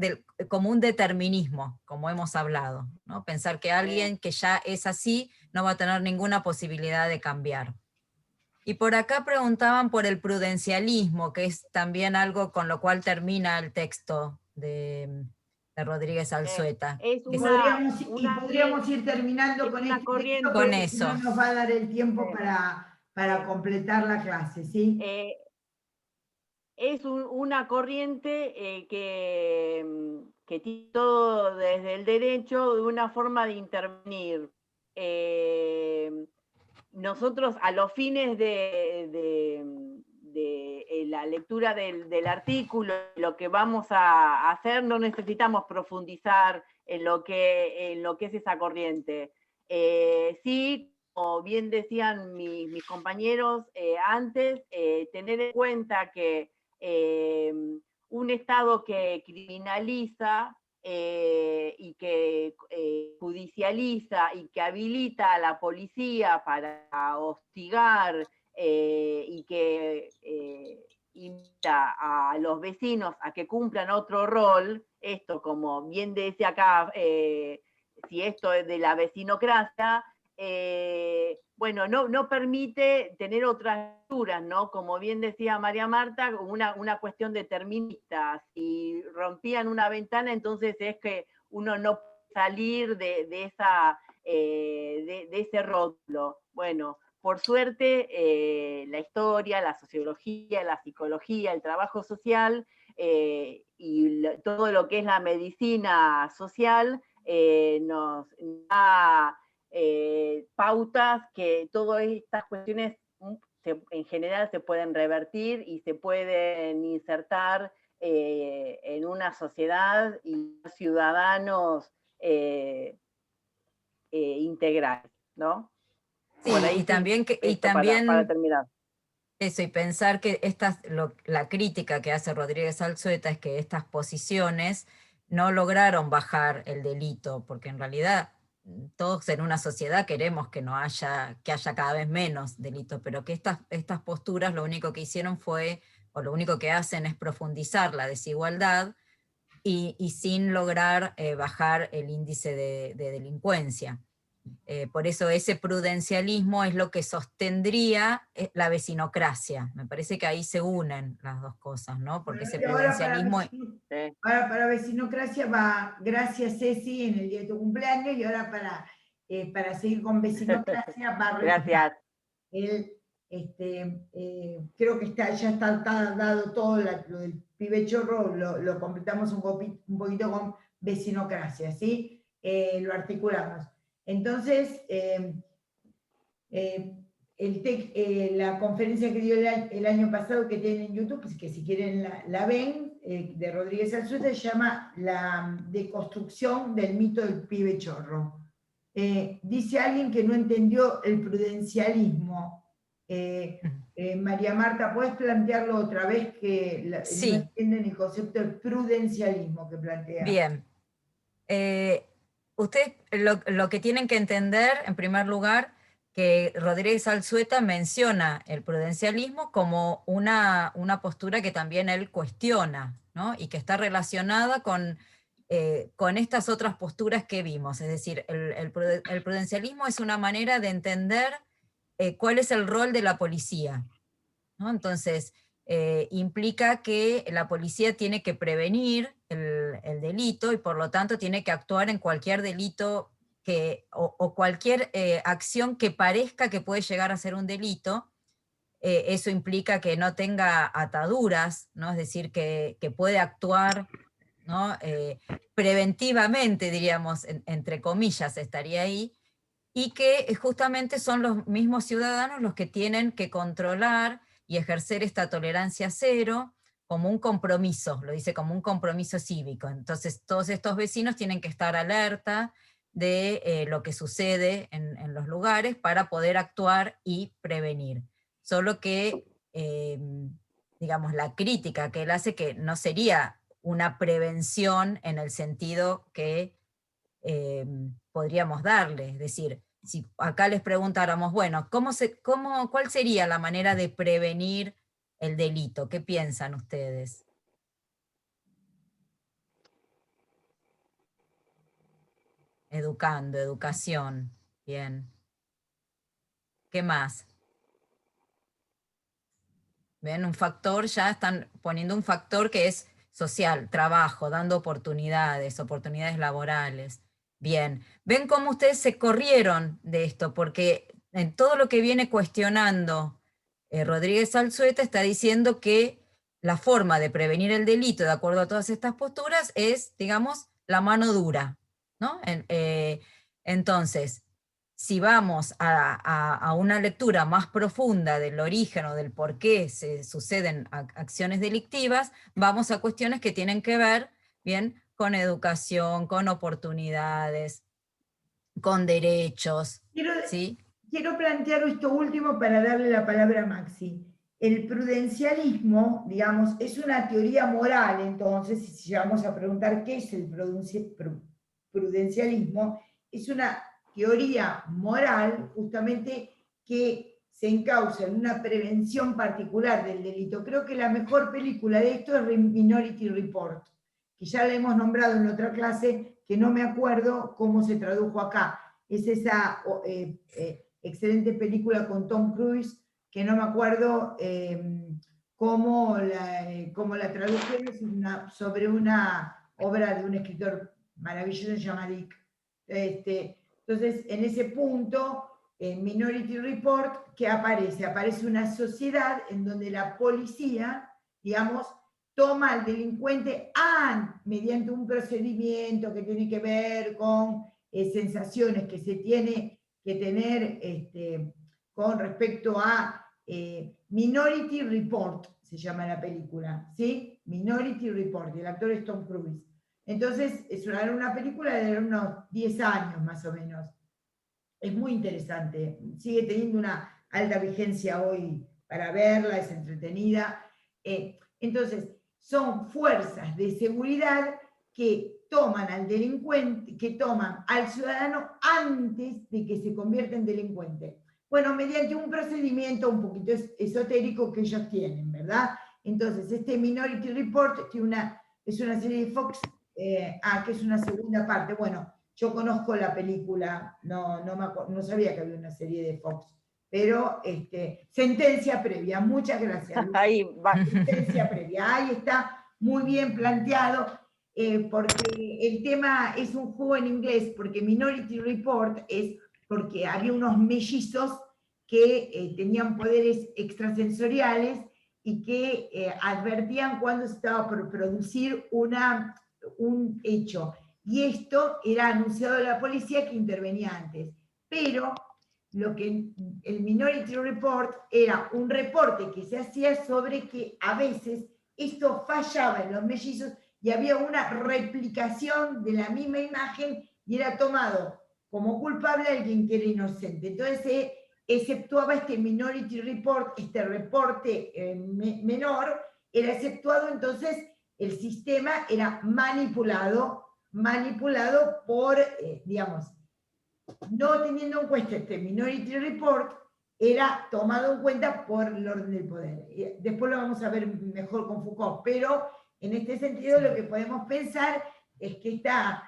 como un determinismo, como hemos hablado, ¿no? Pensar que alguien que ya es así no va a tener ninguna posibilidad de cambiar. Y por acá preguntaban por el prudencialismo, que es también algo con lo cual termina el texto de Rodríguez Alzueta. Podríamos ir terminando con este texto, con porque eso. si no nos va a dar el tiempo para completar la clase, ¿sí? Es una corriente que tiene todo desde el derecho de una forma de intervenir. Nosotros, a los fines de la lectura del artículo, lo que vamos a hacer, no necesitamos profundizar en lo que es esa corriente. Sí, como bien decían mis compañeros antes, tener en cuenta que un Estado que criminaliza y que judicializa y que habilita a la policía para hostigar y que invita a los vecinos a que cumplan otro rol, esto, como bien decía acá, si esto es de la vecinocracia, bueno, no permite tener otras lecturas, ¿no? Como bien decía María Marta, una cuestión determinista. Si rompían una ventana, entonces es que uno no puede salir de ese rótulo. Bueno, por suerte, la historia, la sociología, la psicología, el trabajo social y todo lo que es la medicina social nos da pautas que todas estas cuestiones en general se pueden revertir y se pueden insertar en una sociedad y ciudadanos integrales, ¿no? Sí, y también, para terminar. Eso, y pensar que la crítica que hace Rodríguez Alzueta es que estas posiciones no lograron bajar el delito, porque en realidad todos en una sociedad queremos que haya cada vez menos delitos, pero que estas posturas lo único que hicieron o lo único que hacen es profundizar la desigualdad y sin lograr bajar el índice de delincuencia. Por eso ese prudencialismo es lo que sostendría la vecinocracia. Me parece que ahí se unen las dos cosas, ¿no? Porque ese prudencialismo... Para vecinocracia va, gracias Ceci, en el día de tu cumpleaños, y ahora para seguir con vecinocracia va a gracias. Creo que ya está dado todo lo del pibe chorro, lo completamos un poquito con vecinocracia, ¿sí? Lo articulamos. Entonces, la conferencia que dio el año pasado, que tienen en YouTube, que si quieren la ven, de Rodríguez Alzueta, se llama La deconstrucción del mito del pibe chorro. Dice alguien que no entendió el prudencialismo. María Marta, ¿puedes plantearlo otra vez? Que sí. No entienden el concepto del prudencialismo que plantea. Bien. Ustedes lo que tienen que entender, en primer lugar, que Rodríguez Alzueta menciona el prudencialismo como una postura que también él cuestiona, ¿no? Y que está relacionada con estas otras posturas que vimos. Es decir, el prudencialismo es una manera de entender cuál es el rol de la policía, ¿no? Entonces, implica que la policía tiene que prevenir el delito y por lo tanto tiene que actuar en cualquier delito o cualquier acción que parezca que puede llegar a ser un delito. Eso implica que no tenga ataduras, ¿no? Es decir, que puede actuar, ¿no? Preventivamente, diríamos, entre comillas, estaría ahí, y que justamente son los mismos ciudadanos los que tienen que controlar y ejercer esta tolerancia cero como un compromiso, lo dice como un compromiso cívico. Entonces todos estos vecinos tienen que estar alerta de lo que sucede en los lugares para poder actuar y prevenir. Solo que, digamos, la crítica que él hace, que no sería una prevención en el sentido que podríamos darle. Es decir, si acá les preguntáramos, bueno, ¿cuál sería la manera de prevenir el delito? ¿Qué piensan ustedes? Educando, educación, bien. ¿Qué más? ¿Ven? Un factor, ya están poniendo un factor que es social, trabajo, dando oportunidades laborales. Bien, ven cómo ustedes se corrieron de esto, porque en todo lo que viene cuestionando Rodríguez Alzueta está diciendo que la forma de prevenir el delito, de acuerdo a todas estas posturas, es, digamos, la mano dura, ¿no? Entonces, si vamos a una lectura más profunda del origen o del por qué se suceden acciones delictivas, vamos a cuestiones que tienen que ver, bien, con educación, con oportunidades, con derechos, ¿sí? Quiero plantear esto último para darle la palabra a Maxi. El prudencialismo, digamos, es una teoría moral, entonces, si vamos a preguntar qué es el prudencialismo, es una teoría moral justamente que se encausa en una prevención particular del delito. Creo que la mejor película de esto es Minority Report, que ya la hemos nombrado en otra clase, que no me acuerdo cómo se tradujo acá. Es esa excelente película con Tom Cruise, que no me acuerdo cómo la tradujeron, es sobre una obra de un escritor maravilloso que se llama Dick. Entonces, en ese punto, en Minority Report, ¿qué aparece? Aparece una sociedad en donde la policía, digamos, toma al delincuente mediante un procedimiento que tiene que ver con sensaciones que se tiene que tener con respecto a Minority Report, se llama la película, ¿sí? Minority Report, el actor es Tom Cruise. Entonces, era una película de unos 10 años más o menos. Es muy interesante, sigue teniendo una alta vigencia hoy para verla, es entretenida. Entonces, son fuerzas de seguridad que toman al delincuente, que toman al ciudadano antes de que se convierta en delincuente. Bueno, mediante un procedimiento un poquito esotérico que ellos tienen, ¿verdad? Entonces, este Minority Report es una serie de Fox, que es una segunda parte. Bueno, yo conozco la película, no sabía que había una serie de Fox, pero sentencia previa, muchas gracias. Ahí va. Sentencia previa, ahí está muy bien planteado, porque el tema es un juego en inglés, porque Minority Report es porque había unos mellizos que tenían poderes extrasensoriales y que advertían cuando se estaba por producir un hecho. Y esto era anunciado a la policía que intervenía antes. Pero lo que el Minority Report era un reporte que se hacía sobre que a veces esto fallaba en los mellizos y había una replicación de la misma imagen y era tomado como culpable alguien que era inocente. Entonces se exceptuaba este Minority Report, este reporte menor, era exceptuado, entonces el sistema era manipulado por, digamos, no teniendo en cuenta este Minority Report, era tomado en cuenta por el orden del poder. Después lo vamos a ver mejor con Foucault, pero en este sentido lo que podemos pensar es que esta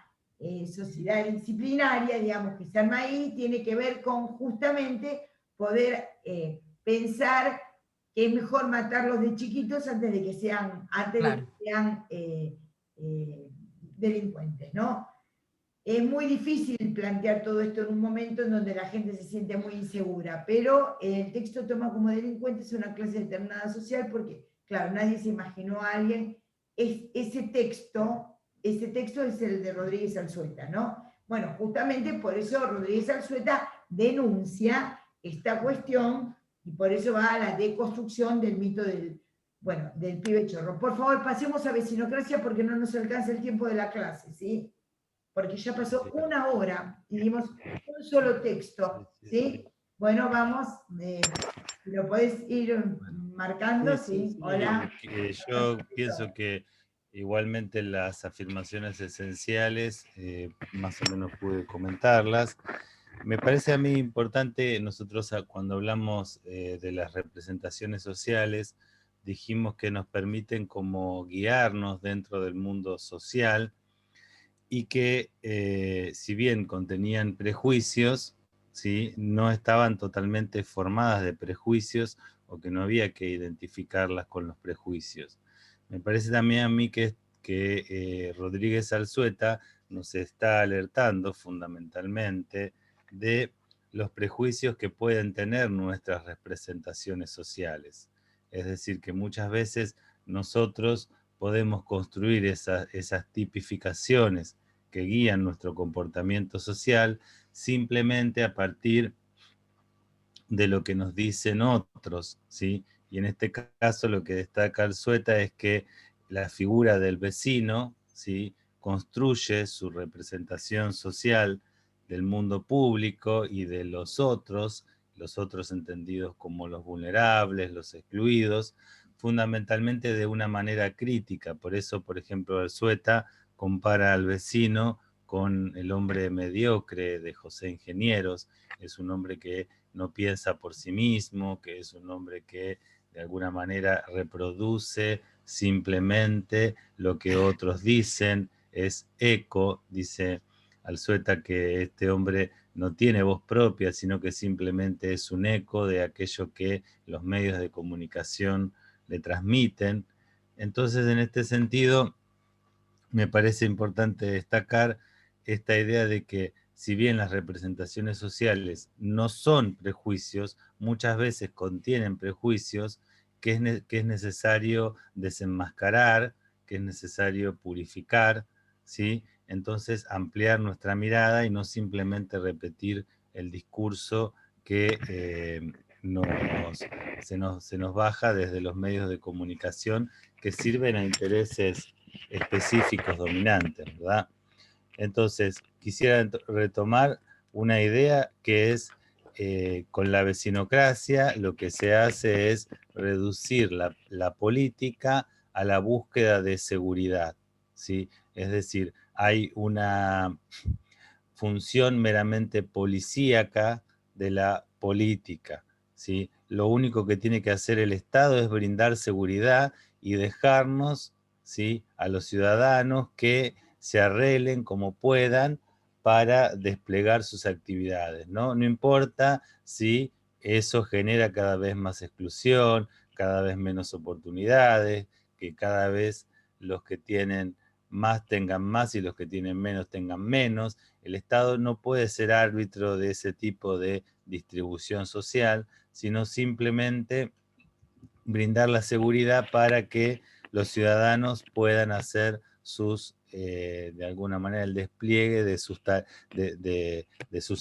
sociedad disciplinaria, digamos, que se arma ahí, tiene que ver con justamente poder pensar que es mejor matarlos de chiquitos antes de que sean, delincuentes, ¿no? Es muy difícil plantear todo esto en un momento en donde la gente se siente muy insegura, pero el texto toma como delincuentes una clase determinada social porque, claro, nadie se imaginó a alguien. Ese texto es el de Rodríguez Alzueta, ¿no? Bueno, justamente por eso Rodríguez Alzueta denuncia esta cuestión y por eso va a la deconstrucción del mito del pibe chorro. Por favor, pasemos a vecinocracia porque no nos alcanza el tiempo de la clase, ¿sí? Porque ya pasó una hora y dimos un solo texto, ¿sí? Bueno, vamos, lo podés ir marcando, ¿sí? Hola. Yo pienso que igualmente las afirmaciones esenciales, más o menos pude comentarlas. Me parece a mí importante, nosotros cuando hablamos de las representaciones sociales, dijimos que nos permiten como guiarnos dentro del mundo social y que si bien contenían prejuicios, ¿sí?, no estaban totalmente formadas de prejuicios o que no había que identificarlas con los prejuicios. Me parece también a mí que Rodríguez Alzueta nos está alertando fundamentalmente de los prejuicios que pueden tener nuestras representaciones sociales. Es decir, que muchas veces nosotros podemos construir esas tipificaciones que guían nuestro comportamiento social simplemente a partir de lo que nos dicen otros, ¿sí? Y en este caso lo que destaca Alzueta es que la figura del vecino, ¿sí?, construye su representación social del mundo público y de los otros entendidos como los vulnerables, los excluidos, fundamentalmente de una manera crítica. Por eso, por ejemplo, Alzueta compara al vecino con el hombre mediocre de José Ingenieros. Es un hombre que no piensa por sí mismo, que es un hombre que de alguna manera reproduce simplemente lo que otros dicen, es eco. Dice Alzueta que este hombre no tiene voz propia, sino que simplemente es un eco de aquello que los medios de comunicación le transmiten. Entonces, en este sentido, me parece importante destacar esta idea de que si bien las representaciones sociales no son prejuicios, muchas veces contienen prejuicios que es necesario desenmascarar, que es necesario purificar, ¿sí? Entonces ampliar nuestra mirada y no simplemente repetir el discurso que se nos baja desde los medios de comunicación que sirven a intereses específicos dominantes, ¿verdad? Entonces, quisiera retomar una idea que es, con la vecinocracia, lo que se hace es reducir la política a la búsqueda de seguridad, ¿sí? Es decir, hay una función meramente policíaca de la política, ¿sí? Lo único que tiene que hacer el Estado es brindar seguridad y dejarnos, ¿sí?, a los ciudadanos que se arreglen como puedan para desplegar sus actividades, ¿no? No importa si eso genera cada vez más exclusión, cada vez menos oportunidades, que cada vez los que tienen más tengan más y los que tienen menos tengan menos. El Estado no puede ser árbitro de ese tipo de distribución social, sino simplemente brindar la seguridad para que los ciudadanos puedan hacer de alguna manera, el despliegue de sus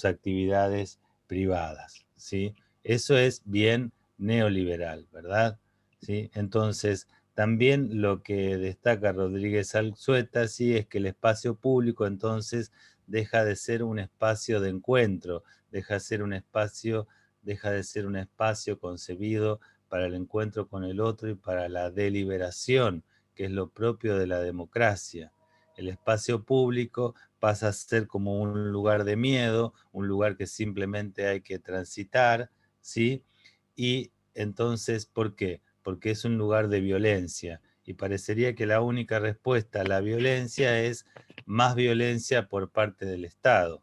actividades privadas, ¿sí? Eso es bien neoliberal, ¿verdad? ¿Sí? Entonces, también lo que destaca Rodríguez Alzueta, sí, es que el espacio público entonces deja de ser un espacio de encuentro, deja de ser un espacio concebido para el encuentro con el otro y para la deliberación, que es lo propio de la democracia. El espacio público pasa a ser como un lugar de miedo, un lugar que simplemente hay que transitar, ¿sí? Y entonces, ¿por qué? Porque es un lugar de violencia. Y parecería que la única respuesta a la violencia es más violencia por parte del Estado.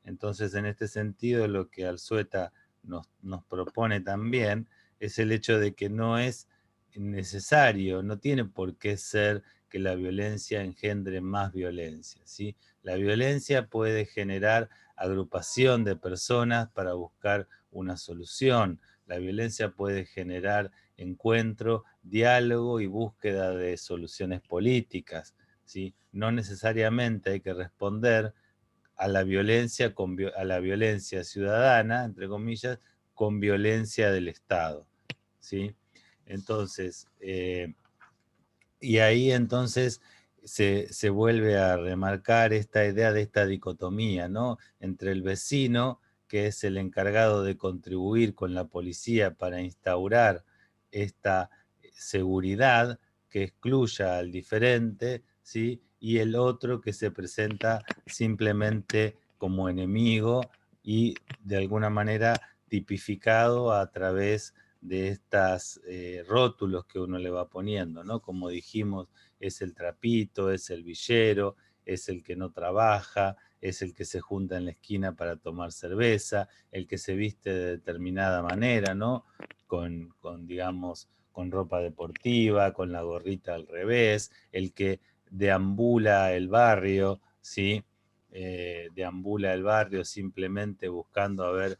Entonces, en este sentido, lo que Alzueta nos propone también es el hecho de que no es necesario, no tiene por qué ser que la violencia engendre más violencia, ¿sí? La violencia puede generar agrupación de personas para buscar una solución. La violencia puede generar encuentro, diálogo y búsqueda de soluciones políticas, ¿sí? No necesariamente hay que responder a la violencia, a la violencia ciudadana, entre comillas, con violencia del Estado, ¿sí? Entonces, y ahí entonces se vuelve a remarcar esta idea de esta dicotomía, ¿no? Entre el vecino, que es el encargado de contribuir con la policía para instaurar esta seguridad que excluya al diferente, ¿sí? Y el otro que se presenta simplemente como enemigo y de alguna manera tipificado a través de estos rótulos que uno le va poniendo, ¿no? Como dijimos, es el trapito, es el villero, es el que no trabaja, es el que se junta en la esquina para tomar cerveza, el que se viste de determinada manera, ¿no? Digamos, con ropa deportiva, con la gorrita al revés, el que deambula el barrio, ¿sí? Deambula el barrio simplemente buscando a ver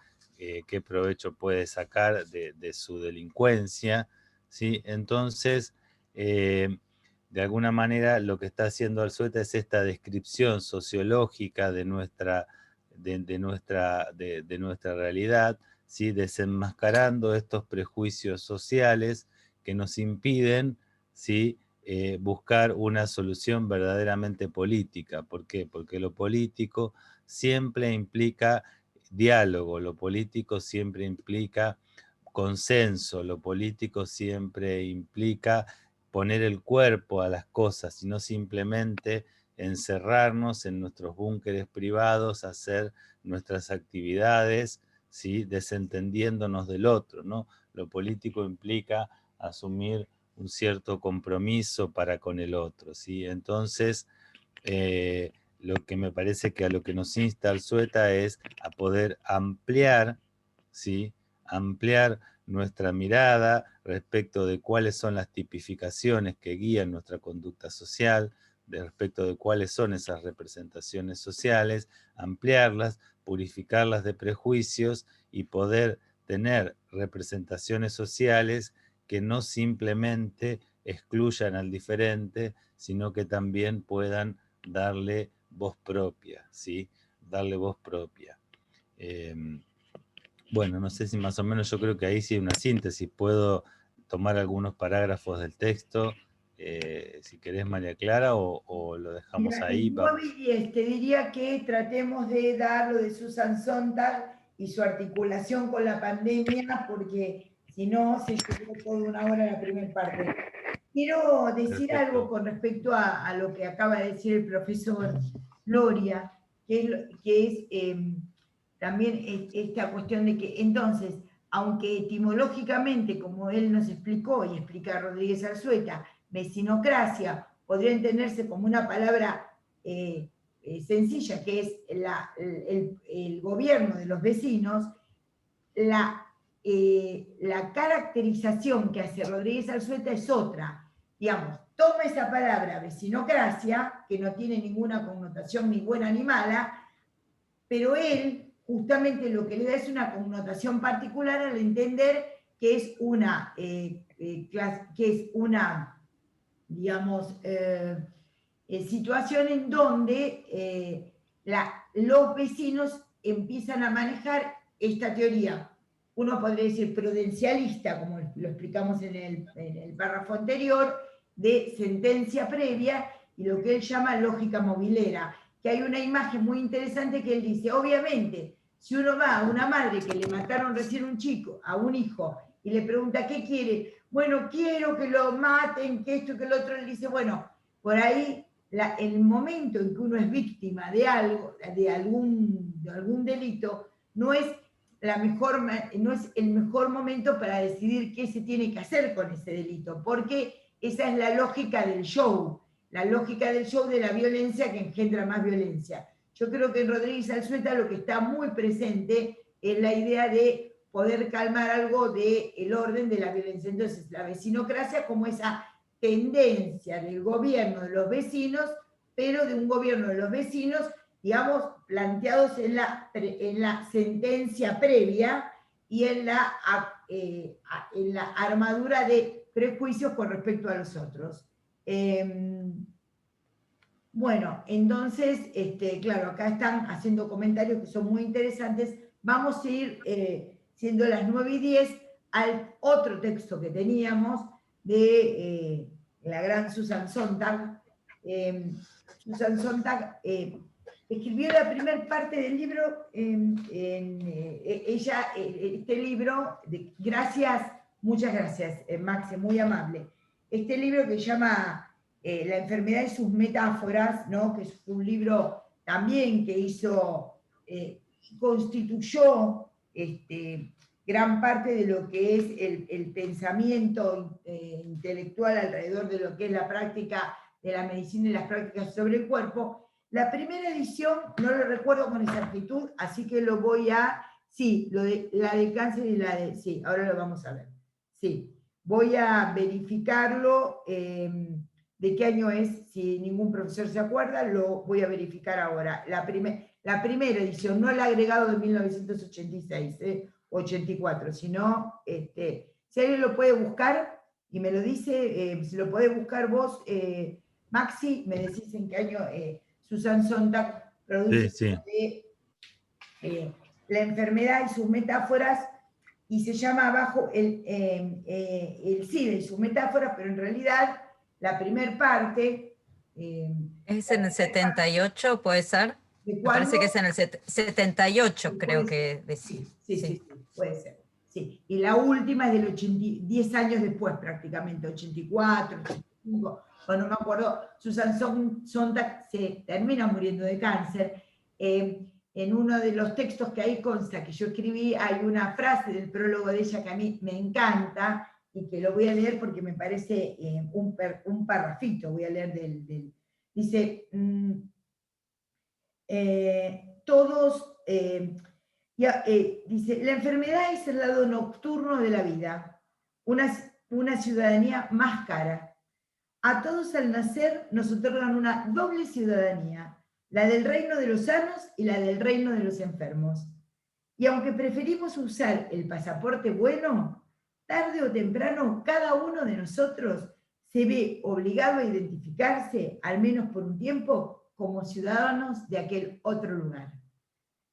qué provecho puede sacar de su delincuencia, ¿sí? Entonces, de alguna manera lo que está haciendo Alzueta es esta descripción sociológica de nuestra realidad, ¿sí? Desenmascarando estos prejuicios sociales que nos impiden, ¿sí? Buscar una solución verdaderamente política. ¿Por qué? Porque lo político siempre implica diálogo, lo político siempre implica consenso, lo político siempre implica poner el cuerpo a las cosas y no simplemente encerrarnos en nuestros búnkeres privados, hacer nuestras actividades, ¿sí? Desentendiéndonos del otro, ¿no? Lo político implica asumir un cierto compromiso para con el otro, ¿sí? Entonces, lo que me parece que a lo que nos insta Alzueta es a poder ampliar, ¿sí? Ampliar nuestra mirada respecto de cuáles son las tipificaciones que guían nuestra conducta social, respecto de cuáles son esas representaciones sociales, ampliarlas, purificarlas de prejuicios y poder tener representaciones sociales que no simplemente excluyan al diferente, sino que también puedan darle voz propia, ¿sí? Darle voz propia. Bueno, no sé si más o menos yo creo que ahí sí hay una síntesis. Puedo tomar algunos parágrafos del texto, si querés, María Clara, o lo dejamos Mira, ahí. yo te diría que tratemos de dar lo de Susan Sontag y su articulación con la pandemia, porque si no, se llevó toda una hora la primera parte. Quiero decir Perfecto. algo con respecto a lo que acaba de decir el profesor Gloria, que es también esta cuestión de que entonces, aunque etimológicamente, como él nos explicó y explica Rodríguez Alzueta, vecinocracia podría entenderse como una palabra sencilla, que es el gobierno de los vecinos, la caracterización que hace Rodríguez Alzueta es otra. Digamos, toma esa palabra vecinocracia, que no tiene ninguna connotación ni buena ni mala, pero él justamente lo que le da es una connotación particular al entender que es una, digamos, situación en donde los vecinos empiezan a manejar esta teoría. Uno podría decir prudencialista, como lo explicamos en el párrafo anterior, de sentencia previa, y lo que él llama lógica movilera, que hay una imagen muy interesante que él dice, obviamente, si uno va a una madre que le mataron recién a un hijo, y le pregunta, ¿qué quiere? Bueno, quiero que lo maten, que esto, que lo otro, él dice, bueno, por ahí, el momento en que uno es víctima de algo, de algún delito, no es el mejor momento para decidir qué se tiene que hacer con ese delito, porque esa es la lógica del show, la lógica del show de la violencia que engendra más violencia. Yo creo que en Rodríguez Alzueta lo que está muy presente es la idea de poder calmar algo del orden de la violencia. Entonces, la vecinocracia como esa tendencia del gobierno de los vecinos, pero de un gobierno de los vecinos, digamos, planteados en la sentencia previa y en la armadura de prejuicios con respecto a los otros. Bueno, entonces, claro, acá están haciendo comentarios que son muy interesantes. Vamos a ir, siendo las 9:10, al otro texto que teníamos de la gran Susan Sontag. Susan Sontag escribió la primera parte del libro, este libro, muchas gracias, Maxi, muy amable. Este libro que se llama La enfermedad y sus metáforas, ¿no? Que es un libro también que constituyó gran parte de lo que es el pensamiento intelectual alrededor de lo que es la práctica de la medicina y las prácticas sobre el cuerpo. La primera edición, no lo recuerdo con exactitud, así que lo voy a... Sí, la de cáncer y la de... Sí, ahora lo vamos a ver. Sí, voy a verificarlo. ¿De qué año es? Si ningún profesor se acuerda, lo voy a verificar ahora. La primera edición, no el agregado de 1986, 84, sino, si alguien lo puede buscar y me lo dice, si lo podés buscar vos, Maxi, me decís en qué año Susan Sontag produce La enfermedad y sus metáforas, y se llama abajo el SIDA y sus metáforas, pero en realidad la primera parte... ¿Es en el 78, puede ser? Me parece que es en el 78, creo que decía. Sí, puede ser. Sí. Y la última es del 10 años después prácticamente, 84, 85, bueno, no me acuerdo. Susan Sontag se termina muriendo de cáncer. En uno de los textos que ahí consta que yo escribí, hay una frase del prólogo de ella que a mí me encanta, y que lo voy a leer porque me parece un parrafito, voy a leer dice, dice, la enfermedad es el lado nocturno de la vida, una ciudadanía más cara. A todos al nacer nos otorgan una doble ciudadanía, la del reino de los sanos y la del reino de los enfermos. Y aunque preferimos usar el pasaporte bueno, tarde o temprano cada uno de nosotros se ve obligado a identificarse, al menos por un tiempo, como ciudadanos de aquel otro lugar.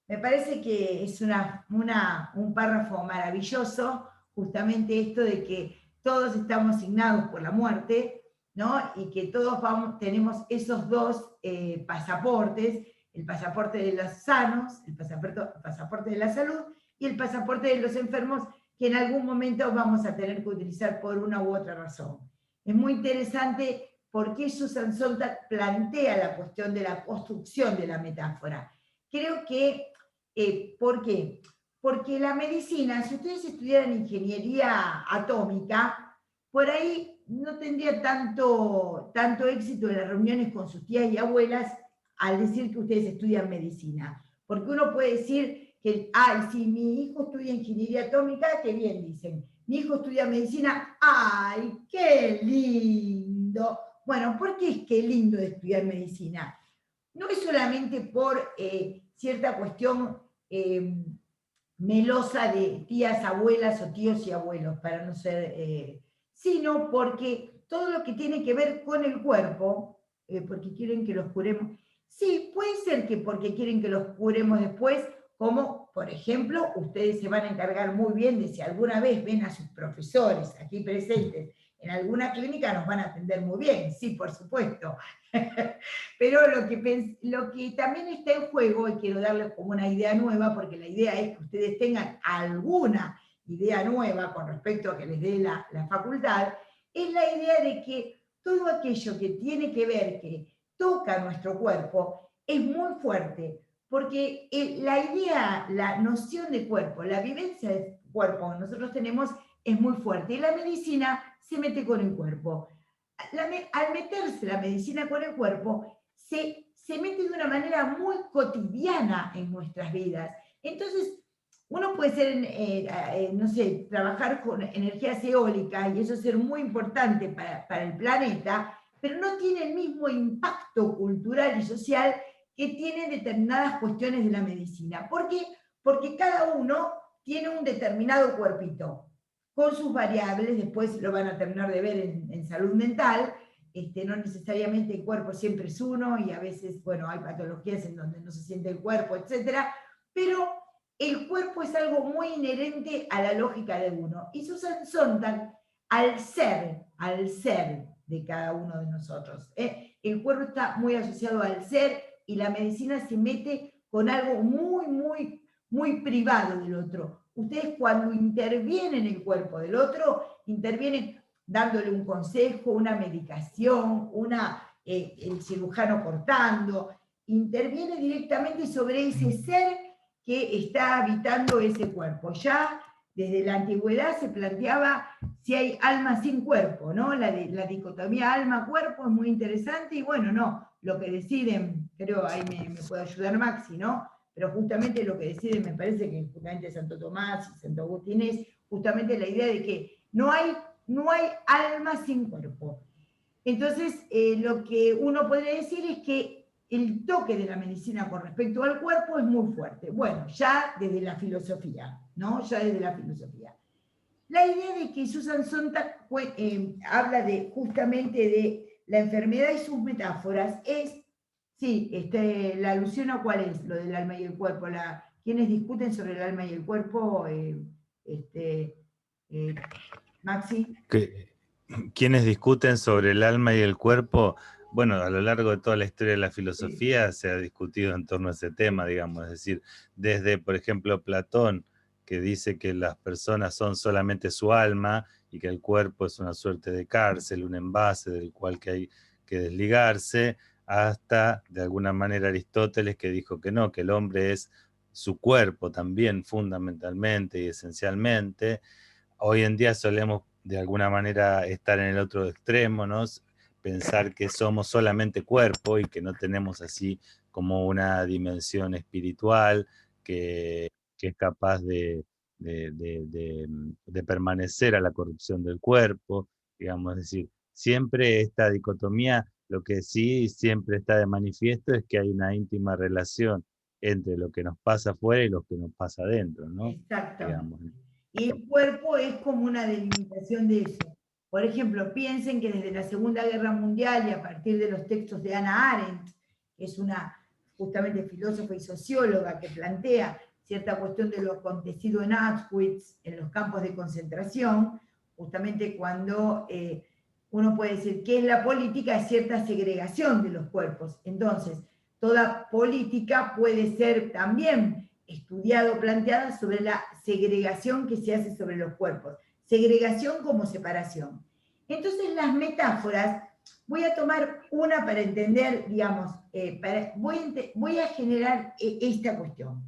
Me parece que es un párrafo maravilloso, justamente esto de que todos estamos signados por la muerte, ¿no? Y que todos tenemos esos dos pasaportes, el pasaporte de los sanos, el pasaporte de la salud y el pasaporte de los enfermos, que en algún momento vamos a tener que utilizar por una u otra razón. Es muy interesante por qué Susan Sontag plantea la cuestión de la construcción de la metáfora. Creo que, ¿por qué? Porque la medicina, si ustedes estudiaran ingeniería atómica, por ahí no tendría tanto éxito en las reuniones con sus tías y abuelas al decir que ustedes estudian medicina. Porque uno puede decir que, ay, si mi hijo estudia ingeniería atómica, qué bien, dicen. Mi hijo estudia medicina, ay, qué lindo. Bueno, ¿por qué es que lindo de estudiar medicina? No es solamente por cierta cuestión melosa de tías, abuelas o tíos y abuelos, para no ser... sino porque todo lo que tiene que ver con el cuerpo, porque quieren que los curemos... Sí, puede ser que porque quieren que los curemos después, como, por ejemplo, ustedes se van a encargar muy bien de si alguna vez ven a sus profesores aquí presentes en alguna clínica, nos van a atender muy bien, sí, por supuesto. Pero lo que también está en juego, y quiero darles como una idea nueva, porque la idea es que ustedes tengan alguna idea nueva con respecto a que les dé la facultad, es la idea de que todo aquello que tiene que ver, que toca nuestro cuerpo, es muy fuerte, porque la idea, la noción de cuerpo, la vivencia del cuerpo que nosotros tenemos es muy fuerte, y la medicina se mete con el cuerpo. Al meterse la medicina con el cuerpo, se mete de una manera muy cotidiana en nuestras vidas. Entonces, uno puede ser, no sé, trabajar con energías eólicas, y eso ser muy importante para el planeta, pero no tiene el mismo impacto cultural y social que tienen determinadas cuestiones de la medicina. ¿Por qué? Porque cada uno tiene un determinado cuerpito, con sus variables, después lo van a terminar de ver en salud mental, no necesariamente el cuerpo siempre es uno, y a veces, bueno, hay patologías en donde no se siente el cuerpo, etc. Pero el cuerpo es algo muy inherente a la lógica de uno. Y Susan Sontag, al ser de cada uno de nosotros, el cuerpo está muy asociado al ser, y la medicina se mete con algo muy, muy, muy privado del otro. Ustedes cuando intervienen en el cuerpo del otro, intervienen dándole un consejo, una medicación, el cirujano cortando, interviene directamente sobre ese ser que está habitando ese cuerpo. Ya desde la antigüedad se planteaba si hay alma sin cuerpo, ¿no? La dicotomía alma-cuerpo es muy interesante, y bueno, no, lo que deciden, creo, ahí me puede ayudar Maxi, ¿no? Pero justamente lo que deciden, me parece que justamente Santo Tomás y Santo Agustín, es justamente la idea de que no hay alma sin cuerpo. Entonces, lo que uno podría decir es que el toque de la medicina con respecto al cuerpo es muy fuerte. Bueno, ya desde la filosofía, ¿no? Ya desde la filosofía. La idea de que Susan Sontag habla justamente de la enfermedad y sus metáforas es, sí, la alusión a cuál es, lo del alma y el cuerpo, quienes discuten sobre el alma y el cuerpo, Maxi. ¿Quiénes discuten sobre el alma y el cuerpo? Bueno, a lo largo de toda la historia de la filosofía se ha discutido en torno a ese tema, digamos, es decir, desde, por ejemplo, Platón, que dice que las personas son solamente su alma y que el cuerpo es una suerte de cárcel, un envase del cual que hay que desligarse, hasta, de alguna manera, Aristóteles, que dijo que no, que el hombre es su cuerpo también, fundamentalmente y esencialmente. Hoy en día solemos de alguna manera estar en el otro extremo, ¿no? Pensar que somos solamente cuerpo y que no tenemos así como una dimensión espiritual que es capaz de permanecer a la corrupción del cuerpo, digamos, es decir, siempre esta dicotomía, lo que sí siempre está de manifiesto es que hay una íntima relación entre lo que nos pasa afuera y lo que nos pasa adentro, ¿no? Exactamente. Digamos. Y el cuerpo es como una delimitación de eso. Por ejemplo, piensen que desde la Segunda Guerra Mundial y a partir de los textos de Hannah Arendt, que es una justamente filósofa y socióloga que plantea cierta cuestión de lo acontecido en Auschwitz, en los campos de concentración, justamente cuando uno puede decir que es la política, es cierta segregación de los cuerpos. Entonces, toda política puede ser también estudiado, planteada sobre la segregación que se hace sobre los cuerpos. Segregación como separación. Entonces las metáforas, voy a tomar una para entender, digamos, voy a generar esta cuestión.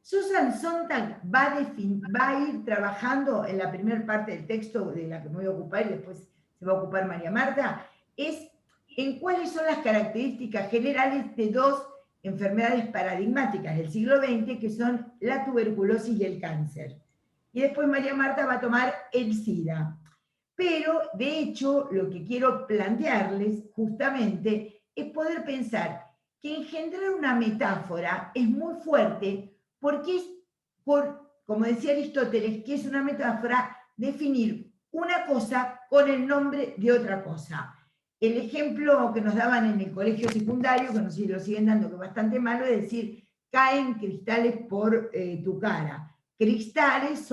Susan Sontag va a ir trabajando en la primera parte del texto de la que me voy a ocupar y después se va a ocupar María Marta, es en cuáles son las características generales de dos enfermedades paradigmáticas del siglo XX, que son la tuberculosis y el cáncer. Y después María Marta va a tomar el SIDA. Pero, de hecho, lo que quiero plantearles justamente es poder pensar que engendrar una metáfora es muy fuerte porque es, como decía Aristóteles, que es una metáfora definir una cosa con el nombre de otra cosa. El ejemplo que nos daban en el colegio secundario, que nos lo siguen dando, que es bastante malo, es decir, caen cristales por tu cara. Cristales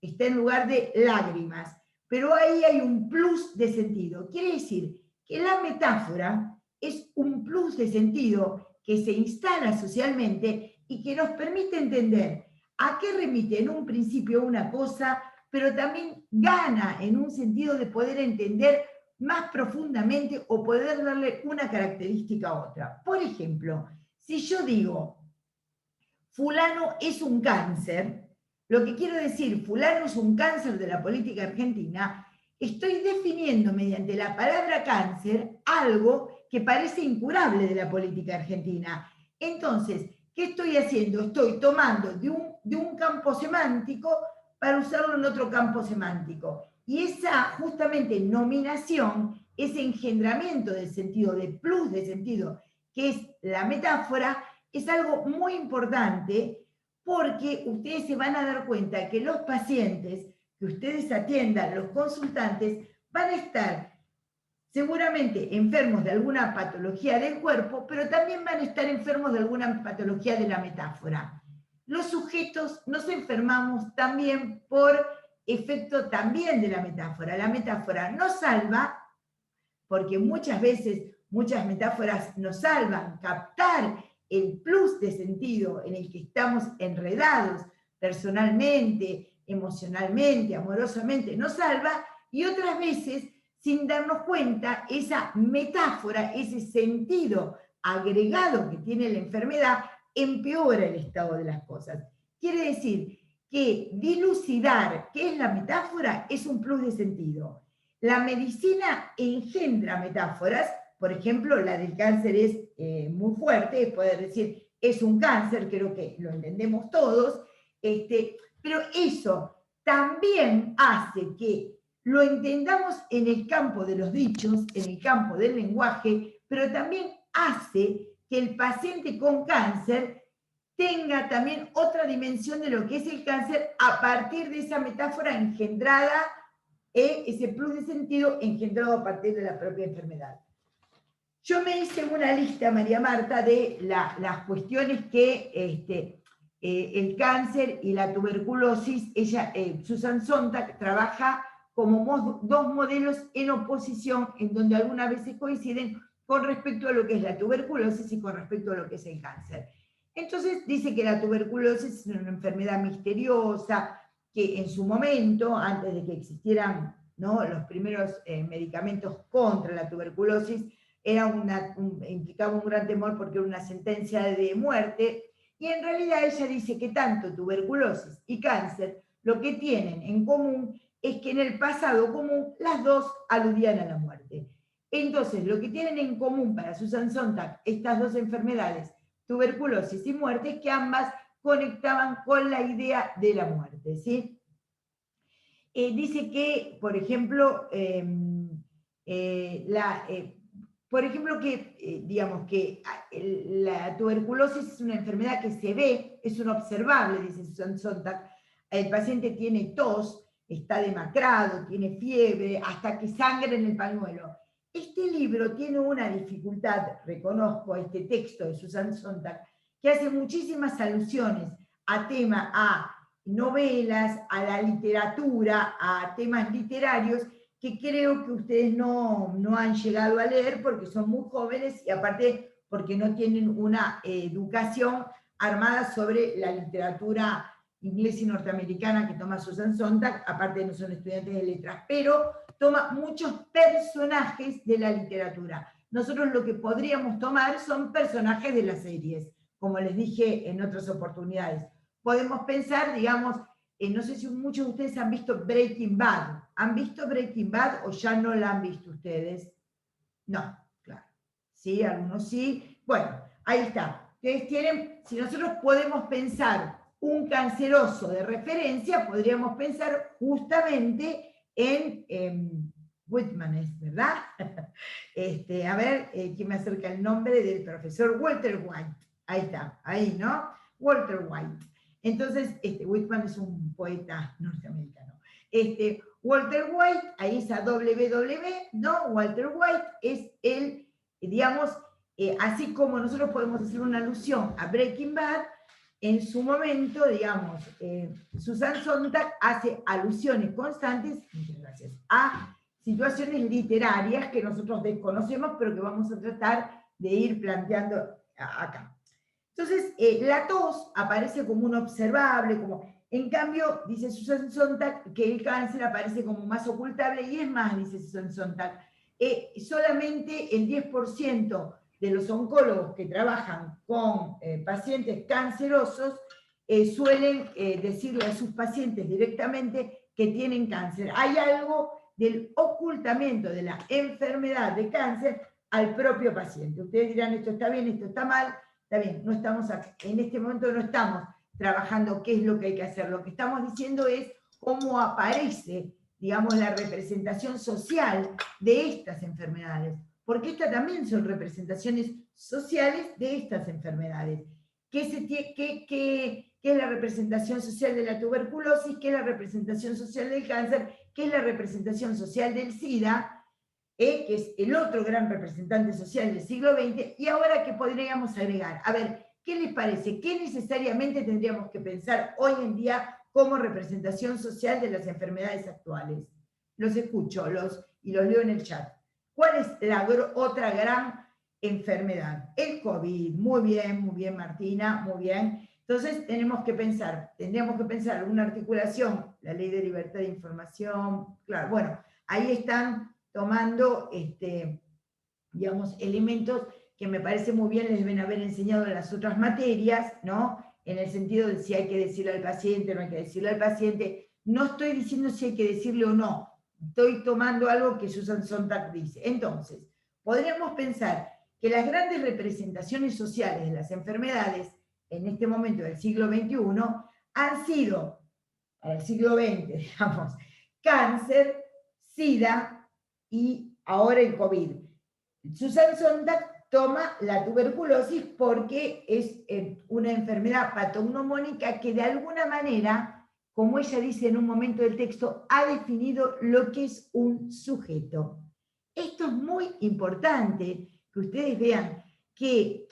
está en lugar de lágrimas, pero ahí hay un plus de sentido. Quiere decir que la metáfora es un plus de sentido que se instala socialmente y que nos permite entender a qué remite en un principio una cosa, pero también gana en un sentido de poder entender más profundamente o poder darle una característica a otra. Por ejemplo, si yo digo, fulano es un cáncer, lo que quiero decir, fulano es un cáncer de la política argentina, estoy definiendo mediante la palabra cáncer algo que parece incurable de la política argentina. Entonces, ¿qué estoy haciendo? Estoy tomando de un campo semántico para usarlo en otro campo semántico. Y esa justamente nominación ese engendramiento del sentido, de plus de sentido, que es la metáfora, es algo muy importante porque ustedes se van a dar cuenta que los pacientes que ustedes atiendan, los consultantes, van a estar seguramente enfermos de alguna patología del cuerpo, pero también van a estar enfermos de alguna patología de la metáfora. Los sujetos nos enfermamos también por efecto también de la metáfora. La metáfora nos salva, porque muchas veces, muchas metáforas nos salvan, captar el plus de sentido en el que estamos enredados personalmente, emocionalmente, amorosamente, nos salva, y otras veces, sin darnos cuenta, esa metáfora, ese sentido agregado que tiene la enfermedad, empeora el estado de las cosas. Quiere decir que dilucidar qué es la metáfora es un plus de sentido. La medicina engendra metáforas, por ejemplo, la del cáncer es muy fuerte, poder decir, es un cáncer, creo que lo entendemos todos, pero eso también hace que lo entendamos en el campo de los dichos, en el campo del lenguaje, pero también hace que el paciente con cáncer tenga también otra dimensión de lo que es el cáncer a partir de esa metáfora engendrada, ese plus de sentido engendrado a partir de la propia enfermedad. Yo me hice una lista, María Marta, de las cuestiones que el cáncer y la tuberculosis, Susan Sontag trabaja como dos modelos en oposición, en donde algunas veces coinciden con respecto a lo que es la tuberculosis y con respecto a lo que es el cáncer. Entonces dice que la tuberculosis es una enfermedad misteriosa, que en su momento, antes de que existieran, ¿no?, los primeros medicamentos contra la tuberculosis, implicaba un gran temor porque era una sentencia de muerte, y en realidad ella dice que tanto tuberculosis y cáncer lo que tienen en común es que en el pasado común las dos aludían a la muerte. Entonces, lo que tienen en común para Susan Sontag estas dos enfermedades, tuberculosis y muerte, es que ambas conectaban con la idea de la muerte, ¿sí? Dice que, por ejemplo, digamos que la tuberculosis es una enfermedad que se ve, es un observable, dice Susan Sontag. El paciente tiene tos, está demacrado, tiene fiebre, hasta que sangra en el pañuelo. Este libro tiene una dificultad, reconozco, este texto de Susan Sontag, que hace muchísimas alusiones a novelas, a la literatura, a temas literarios, que creo que ustedes no han llegado a leer porque son muy jóvenes y aparte porque no tienen una educación armada sobre la literatura inglesa y norteamericana que toma Susan Sontag, aparte no son estudiantes de letras, pero toma muchos personajes de la literatura. Nosotros lo que podríamos tomar son personajes de las series, como les dije en otras oportunidades. Podemos pensar, digamos, no sé si muchos de ustedes han visto Breaking Bad. ¿Han visto Breaking Bad o ya no la han visto ustedes? No, claro. Sí, algunos sí. Bueno, ahí está. Ustedes tienen, si nosotros podemos pensar un canceroso de referencia, podríamos pensar justamente en Whitman, ¿verdad? A ver, ¿quién me acerca el nombre del profesor Walter White? Ahí está, ahí, ¿no? Walter White. Entonces, Whitman es un poeta norteamericano. Walter White, ahí esa WW, ¿no? Walter White es el, digamos, así como nosotros podemos hacer una alusión a Breaking Bad, en su momento, digamos, Susan Sontag hace alusiones constantes, muchas gracias, a situaciones literarias que nosotros desconocemos, pero que vamos a tratar de ir planteando acá. Entonces, la tos aparece como un observable, en cambio, dice Susan Sontag, que el cáncer aparece como más ocultable, y es más, dice Susan Sontag, solamente el 10% de los oncólogos que trabajan con pacientes cancerosos suelen decirle a sus pacientes directamente que tienen cáncer. Hay algo del ocultamiento de la enfermedad de cáncer al propio paciente. Ustedes dirán, esto está bien, esto está mal. Está bien, no estamos en este momento no estamos trabajando qué es lo que hay que hacer. Lo que estamos diciendo es cómo aparece, digamos, la representación social de estas enfermedades, porque estas también son representaciones sociales de estas enfermedades. ¿Qué es la representación social de la tuberculosis? ¿Qué es la representación social del cáncer? ¿Qué es la representación social del SIDA? Que es el otro gran representante social del siglo XX, y ahora ¿qué podríamos agregar? A ver, ¿qué les parece? ¿Qué necesariamente tendríamos que pensar hoy en día como representación social de las enfermedades actuales? Los escucho y los leo en el chat. ¿Cuál es la otra gran enfermedad? El COVID. Muy bien, Martina, muy bien. Entonces tendríamos que pensar una articulación, la ley de libertad de información, claro, bueno, ahí están tomando, digamos, elementos que me parece muy bien les deben haber enseñado en las otras materias, ¿no? En el sentido de si hay que decirle al paciente, no hay que decirle al paciente. No estoy diciendo si hay que decirle o no, estoy tomando algo que Susan Sontag dice. Entonces, podríamos pensar que las grandes representaciones sociales de las enfermedades en este momento del siglo XXI han sido, para el siglo XX, digamos, cáncer, SIDA y ahora el COVID. Susan Sontag toma la tuberculosis porque es una enfermedad patognomónica que de alguna manera, como ella dice en un momento del texto, ha definido lo que es un sujeto. Esto es muy importante, que ustedes vean que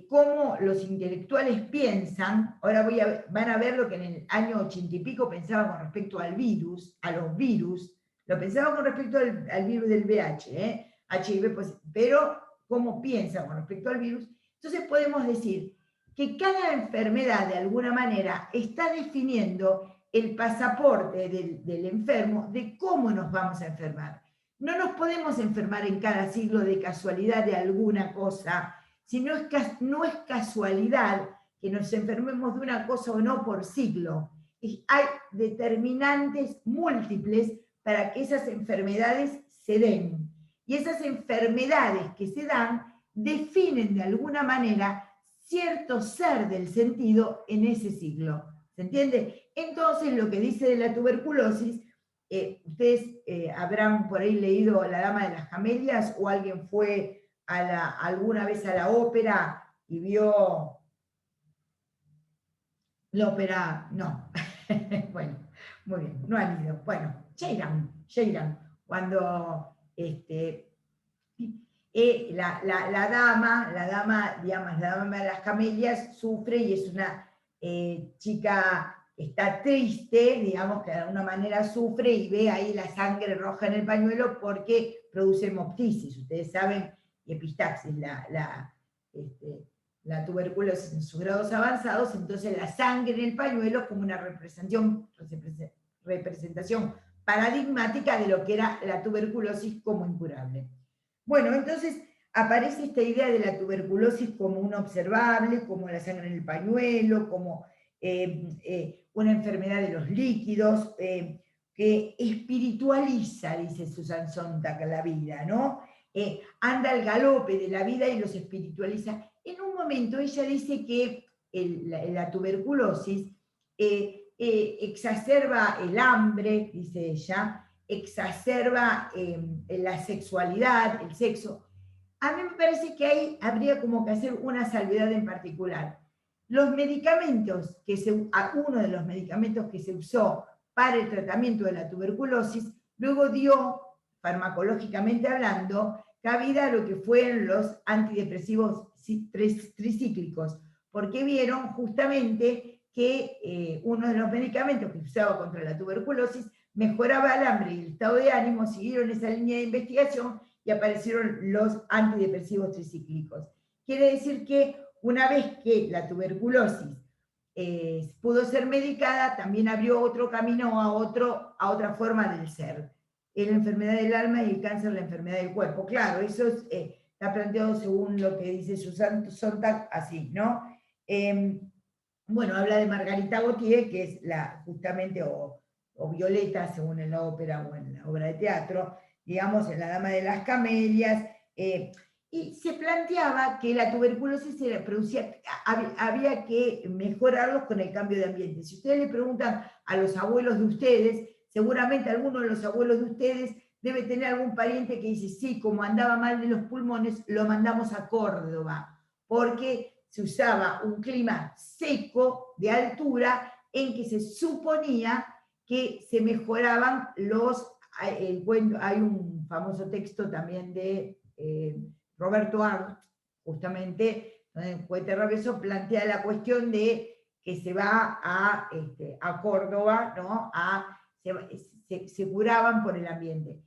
cómo los intelectuales piensan. Ahora van a ver lo que en el año 80 y pico pensaban con respecto al virus, a los virus, lo pensaban con respecto al virus del VIH, HIV, pues, pero cómo piensan con respecto al virus. Entonces podemos decir que cada enfermedad de alguna manera está definiendo el pasaporte del enfermo de cómo nos vamos a enfermar. No nos podemos enfermar en cada siglo de casualidad de alguna cosa, sino no es casualidad que nos enfermemos de una cosa o no por siglo. Hay determinantes múltiples para que esas enfermedades se den. Y esas enfermedades que se dan definen de alguna manera cierto ser del sentido en ese siglo. ¿Se entiende? Entonces, lo que dice de la tuberculosis, ustedes habrán por ahí leído La Dama de las Camelias, o alguien fue alguna vez a la ópera y vio la ópera, no. Bueno, muy bien, no han ido. Bueno, ya irán. Cuando la dama, digamos, la dama de las camelias sufre y es una chica que está triste, digamos, que de alguna manera sufre y ve ahí la sangre roja en el pañuelo porque produce hemoptisis. Ustedes saben, y epistaxis, la tuberculosis en sus grados avanzados, entonces la sangre en el pañuelo como una representación paradigmática de lo que era la tuberculosis como incurable. Bueno, entonces aparece esta idea de la tuberculosis como una observable, como la sangre en el pañuelo, como una enfermedad de los líquidos, que espiritualiza, dice Susan Sontag, la vida, ¿no? Anda al galope de la vida y los espiritualiza. En un momento ella dice que la tuberculosis exacerba el hambre, dice ella, exacerba la sexualidad, el sexo. A mí me parece que ahí habría como que hacer una salvedad en particular. Los medicamentos, uno de los medicamentos que se usó para el tratamiento de la tuberculosis, luego dio, farmacológicamente hablando, cabida a lo que fueron los antidepresivos tricíclicos, porque vieron justamente que uno de los medicamentos que se usaba contra la tuberculosis mejoraba el hambre y el estado de ánimo, siguieron esa línea de investigación y aparecieron los antidepresivos tricíclicos. Quiere decir que una vez que la tuberculosis pudo ser medicada, también abrió otro camino a otra forma del ser. Es la enfermedad del alma y el cáncer la enfermedad del cuerpo. Claro, eso está planteado según lo que dice Susan Sontag, así, ¿no? Bueno, habla de Margarita Gautier, que es justamente, o Violeta, según en la ópera o en la obra de teatro, digamos, en La Dama de las Camelias, y se planteaba que la tuberculosis se producía, había que mejorarlos con el cambio de ambiente. Si ustedes le preguntan a los abuelos de ustedes, seguramente alguno de los abuelos de ustedes debe tener algún pariente que dice, sí, como andaba mal de los pulmones, lo mandamos a Córdoba, porque se usaba un clima seco, de altura, en que se suponía que se mejoraban los... hay un famoso texto también de Roberto Arlt, justamente, donde el poeta Raveso plantea la cuestión de que se va a Córdoba, ¿no? Se curaban por el ambiente.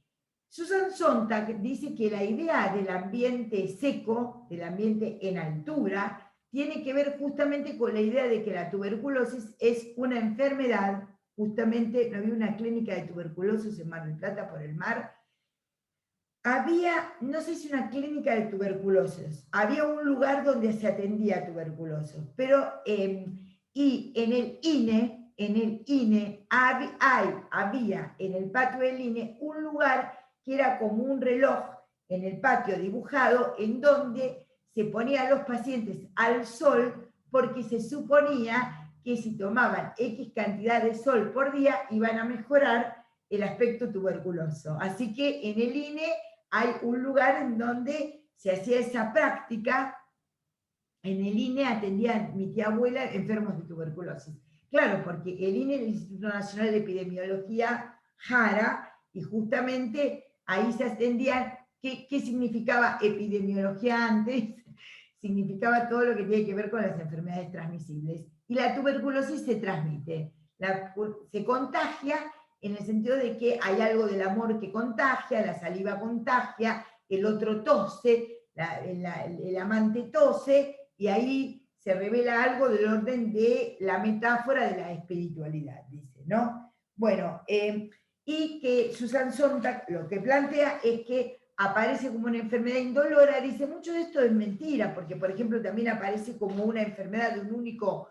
Susan Sontag dice que la idea del ambiente seco, del ambiente en altura, tiene que ver justamente con la idea de que la tuberculosis es una enfermedad. Justamente, no había una clínica de tuberculosis en Mar del Plata por el mar. Había, no sé si una clínica de tuberculosis, había un lugar donde se atendía tuberculosis, pero, y en el INE había en el patio del INE un lugar que era como un reloj en el patio dibujado, en donde se ponían a los pacientes al sol, porque se suponía que si tomaban X cantidad de sol por día, iban a mejorar el aspecto tuberculoso. Así que en el INE hay un lugar en donde se hacía esa práctica. En el INE atendían mi tía abuela enfermos de tuberculosis. Claro, porque el INE es el Instituto Nacional de Epidemiología, JARA, y justamente ahí se atendían. ¿Qué significaba epidemiología antes? Significaba todo lo que tiene que ver con las enfermedades transmisibles. Y la tuberculosis se transmite, se contagia en el sentido de que hay algo del amor que contagia, la saliva contagia, el otro tose, el amante tose, y ahí se revela algo del orden de la metáfora de la espiritualidad, dice, ¿no? Bueno, y que Susan Sontag lo que plantea es que aparece como una enfermedad indolora. Dice, mucho de esto es mentira, porque por ejemplo también aparece como una enfermedad de un único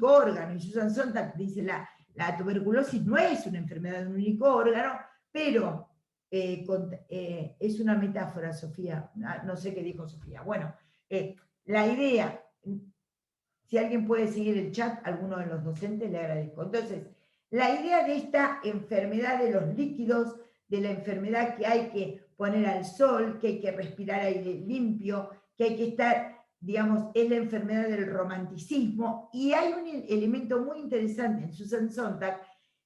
órgano, y Susan Sontag dice, la tuberculosis no es una enfermedad de un único órgano, pero es una metáfora, Sofía, no sé qué dijo Sofía. Bueno, la idea, si alguien puede seguir el chat, alguno de los docentes, le agradezco. Entonces, la idea de esta enfermedad de los líquidos, de la enfermedad que hay que poner al sol, que hay que respirar aire limpio, que hay que estar, digamos, es la enfermedad del romanticismo. Y hay un elemento muy interesante en Susan Sontag,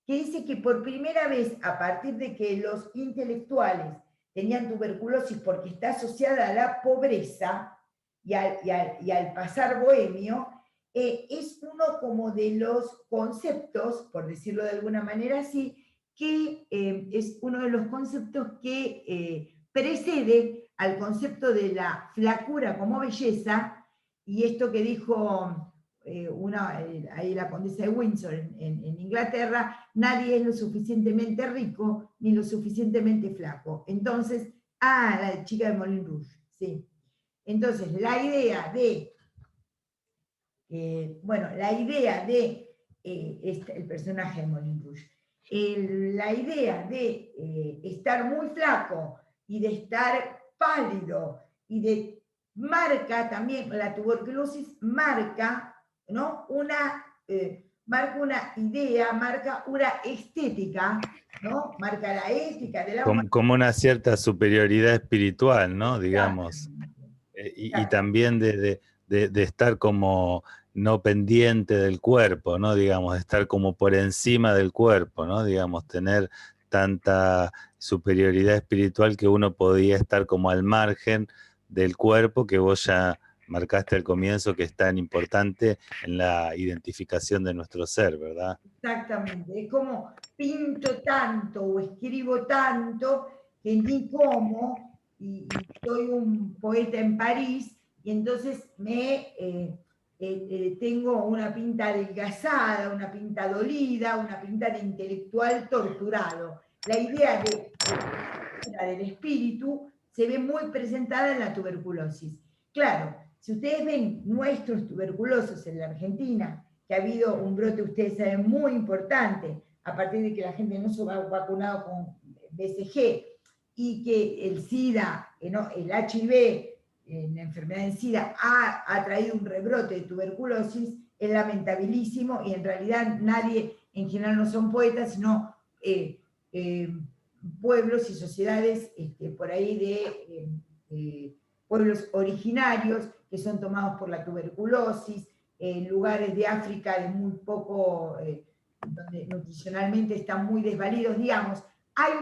que dice que por primera vez, a partir de que los intelectuales tenían tuberculosis porque está asociada a la pobreza y al pasar bohemio, es uno como de los conceptos, por decirlo de alguna manera así, que es uno de los conceptos que precede al concepto de la flacura como belleza, y esto que dijo ahí la condesa de Windsor en Inglaterra, nadie es lo suficientemente rico ni lo suficientemente flaco. Entonces, la chica de Moulin Rouge, sí. Entonces, la idea de el personaje de Moulin Rouge, la idea de estar muy flaco y de estar pálido y de marca también, la tuberculosis marca, ¿no? Marca una idea, marca una estética, ¿no? Marca la ética de la como una cierta superioridad espiritual, ¿no? Digamos. Y también de estar como no pendiente del cuerpo, ¿no? Digamos, estar como por encima del cuerpo, ¿no? Digamos, tener tanta superioridad espiritual que uno podía estar como al margen del cuerpo, que vos ya marcaste al comienzo, que es tan importante en la identificación de nuestro ser, ¿verdad? Exactamente, es como pinto tanto o escribo tanto que ni como, y soy un poeta en París, y entonces tengo una pinta adelgazada, una pinta dolida, una pinta de intelectual torturado. La idea del espíritu se ve muy presentada en la tuberculosis. Claro, si ustedes ven nuestros tuberculosos en la Argentina, que ha habido un brote, ustedes saben, muy importante, a partir de que la gente no se ha vacunado con BCG, y que el SIDA, el HIV, la enfermedad de SIDA, ha traído un rebrote de tuberculosis, es lamentabilísimo, y en realidad nadie, en general no son poetas, sino pueblos y sociedades por ahí de pueblos originarios que son tomados por la tuberculosis, en lugares de África de muy poco, donde nutricionalmente están muy desvalidos, digamos. Hay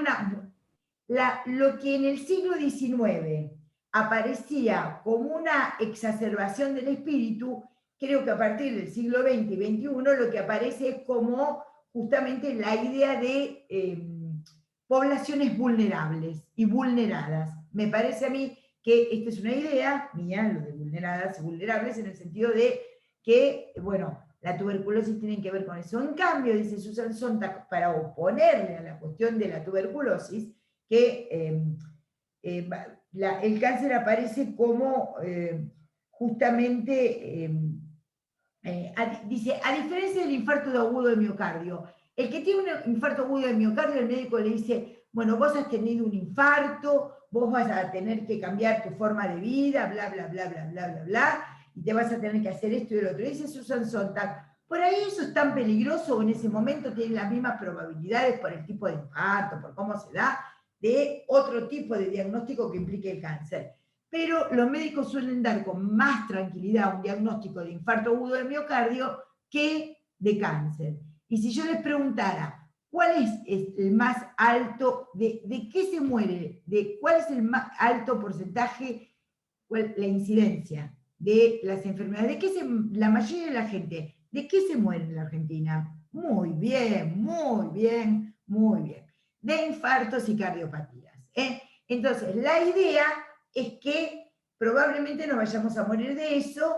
lo que en el siglo XIX aparecía como una exacerbación del espíritu, creo que a partir del siglo XX y XXI lo que aparece es como justamente la idea de poblaciones vulnerables y vulneradas. Me parece a mí que esta es una idea mía, lo de vulneradas y vulnerables, en el sentido de que, bueno, la tuberculosis tiene que ver con eso. En cambio, dice Susan Sontag, para oponerle a la cuestión de la tuberculosis, que el cáncer aparece como justamente, dice, a diferencia del infarto agudo de miocardio, el que tiene un infarto agudo de miocardio, el médico le dice, bueno, vos has tenido un infarto, vos vas a tener que cambiar tu forma de vida, bla, bla, bla, bla, bla, bla, bla, y te vas a tener que hacer esto y lo otro. Dice Susan Sontag, por ahí eso es tan peligroso, o en ese momento tienen las mismas probabilidades por el tipo de infarto, por cómo se da, de otro tipo de diagnóstico que implique el cáncer. Pero los médicos suelen dar con más tranquilidad un diagnóstico de infarto agudo del miocardio que de cáncer. Y si yo les preguntara, ¿cuál es el más alto, de qué se muere, cuál es el más alto porcentaje, la incidencia de las enfermedades, la mayoría de la gente, ¿de qué se muere en la Argentina? Muy bien, muy bien, muy bien. De infartos y cardiopatías. Entonces, la idea es que probablemente no vayamos a morir de eso,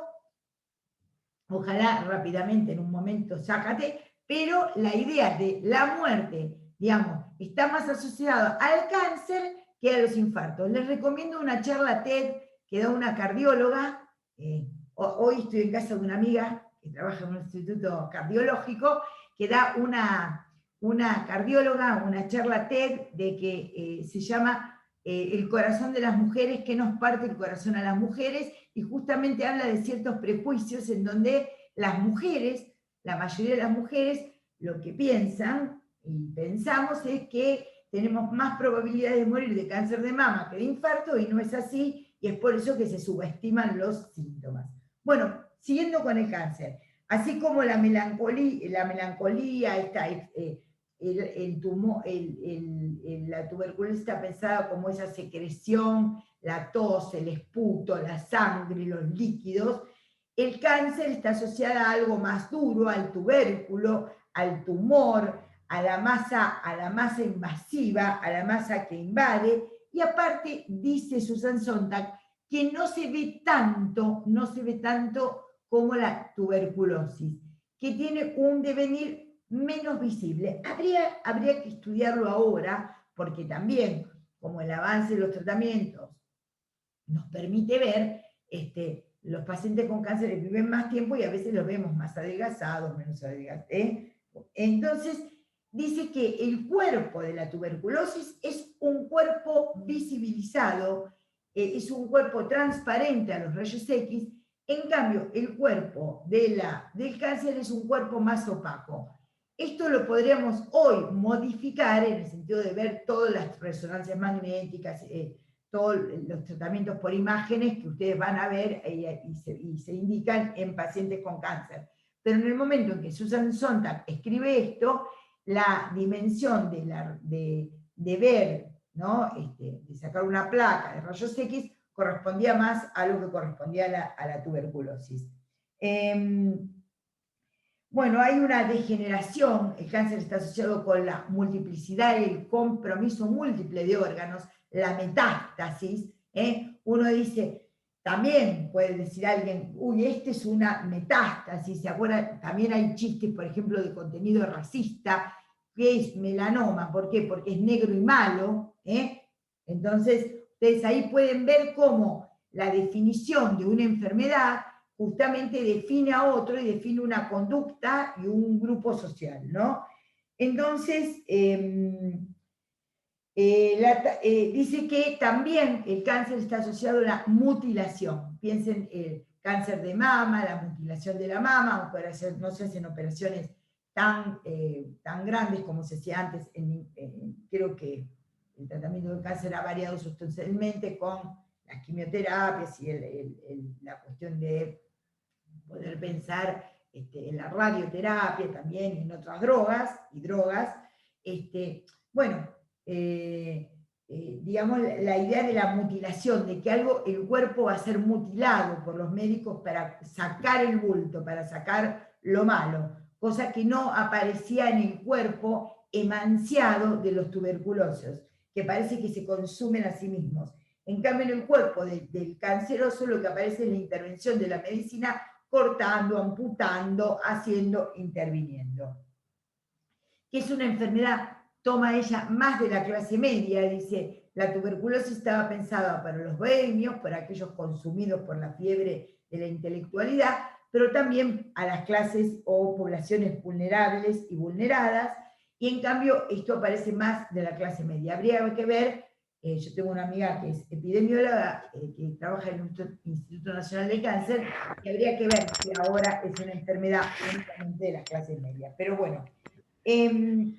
ojalá rápidamente en un momento sácate, pero la idea de la muerte, digamos, está más asociada al cáncer que a los infartos. Les recomiendo una charla TED que da una cardióloga, hoy estoy en casa de una amiga que trabaja en un instituto cardiológico, que da una cardióloga, una charla TED de que se llama El corazón de las mujeres, que nos parte el corazón a las mujeres, y justamente habla de ciertos prejuicios en donde las mujeres, la mayoría de las mujeres, lo que piensan y pensamos es que tenemos más probabilidades de morir de cáncer de mama que de infarto, y no es así, y es por eso que se subestiman los síntomas. Bueno, siguiendo con el cáncer, así como la melancolía la tuberculosis está pensada como esa secreción, la tos, el esputo, la sangre, los líquidos. El cáncer está asociado a algo más duro, al tubérculo, al tumor, a la masa invasiva, a la masa que invade, y aparte dice Susan Sontag que no se ve tanto como la tuberculosis, que tiene un devenir menos visible. Habría que estudiarlo ahora, porque también, como el avance de los tratamientos nos permite ver, los pacientes con cáncer viven más tiempo y a veces los vemos más adelgazados, menos adelgazados. Entonces, dice que el cuerpo de la tuberculosis es un cuerpo visibilizado, es un cuerpo transparente a los rayos X, en cambio, el cuerpo del cáncer es un cuerpo más opaco. Esto lo podríamos hoy modificar en el sentido de ver todas las resonancias magnéticas, todos los tratamientos por imágenes que ustedes van a ver y se indican en pacientes con cáncer. Pero en el momento en que Susan Sontag escribe esto, la dimensión de ver, ¿no? De sacar una placa de rayos X, correspondía más a lo que correspondía a la tuberculosis. Bueno, hay una degeneración, el cáncer está asociado con la multiplicidad y el compromiso múltiple de órganos, la metástasis. Uno dice, también puede decir alguien, uy, es una metástasis, ¿se acuerdan? También hay chistes, por ejemplo, de contenido racista, que es melanoma, ¿por qué? Porque es negro y malo, Entonces, ustedes ahí pueden ver cómo la definición de una enfermedad justamente define a otro y define una conducta y un grupo social, ¿no? Entonces, dice que también el cáncer está asociado a la mutilación. Piensen el cáncer de mama, la mutilación de la mama, no se hacen operaciones tan grandes como se hacía antes. Creo que el tratamiento del cáncer ha variado sustancialmente con las quimioterapias y la cuestión de poder pensar en la radioterapia también, en otras drogas, bueno, digamos, la idea de la mutilación, de que el cuerpo va a ser mutilado por los médicos para sacar el bulto, para sacar lo malo, cosa que no aparecía en el cuerpo emanciado de los tuberculosos, que parece que se consumen a sí mismos. En cambio, en el cuerpo del canceroso lo que aparece es la intervención de la medicina cortando, amputando, haciendo, interviniendo. Que es una enfermedad, toma ella más de la clase media, dice, la tuberculosis estaba pensada para los bohemios, para aquellos consumidos por la fiebre de la intelectualidad, pero también a las clases o poblaciones vulnerables y vulneradas, y en cambio esto aparece más de la clase media. Habría que ver, yo tengo una amiga que es epidemióloga, que trabaja en el Instituto Nacional de Cáncer, y habría que ver si ahora es una enfermedad únicamente de las clases medias. Pero bueno, y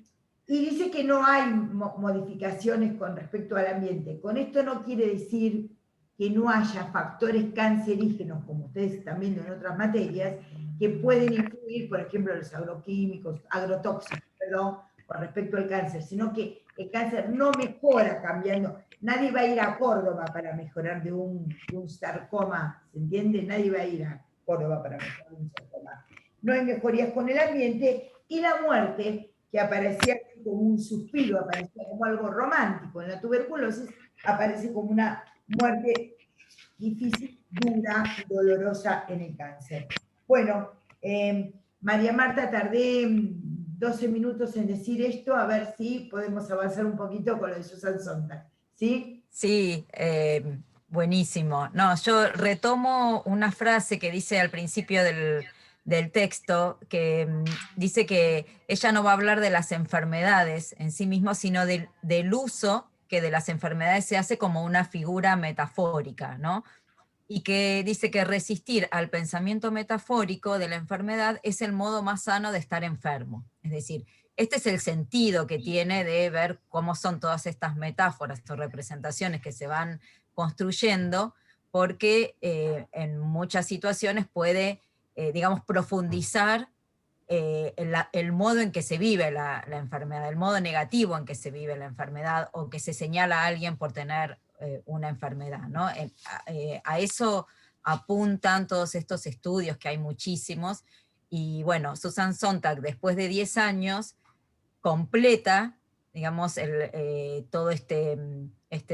dice que no hay modificaciones con respecto al ambiente. Con esto no quiere decir que no haya factores cancerígenos, como ustedes están viendo en otras materias, que pueden influir, por ejemplo, los agrotóxicos, con respecto al cáncer, sino que el cáncer no mejora cambiando. Nadie va a ir a Córdoba para mejorar de un sarcoma, ¿se entiende? Nadie va a ir a Córdoba para mejorar de un sarcoma. No hay mejorías con el ambiente, y la muerte, que aparecía como un suspiro, aparecía como algo romántico en la tuberculosis, aparece como una muerte difícil, dura, dolorosa en el cáncer. Bueno, María Marta, tardé 12 minutos en decir esto, a ver si podemos avanzar un poquito con lo de Susan Sontag, ¿sí? Sí, buenísimo. No, yo retomo una frase que dice al principio del texto, que dice que ella no va a hablar de las enfermedades en sí mismo, sino del uso que de las enfermedades se hace como una figura metafórica, ¿no? Y que dice que resistir al pensamiento metafórico de la enfermedad es el modo más sano de estar enfermo. Es decir, este es el sentido que tiene de ver cómo son todas estas metáforas o representaciones que se van construyendo, porque en muchas situaciones puede, digamos, profundizar el modo en que se vive la enfermedad, el modo negativo en que se vive la enfermedad, o que se señala a alguien por tener una enfermedad, ¿no? A eso apuntan todos estos estudios, que hay muchísimos, y bueno, Susan Sontag, después de 10 años, completa, digamos, todo este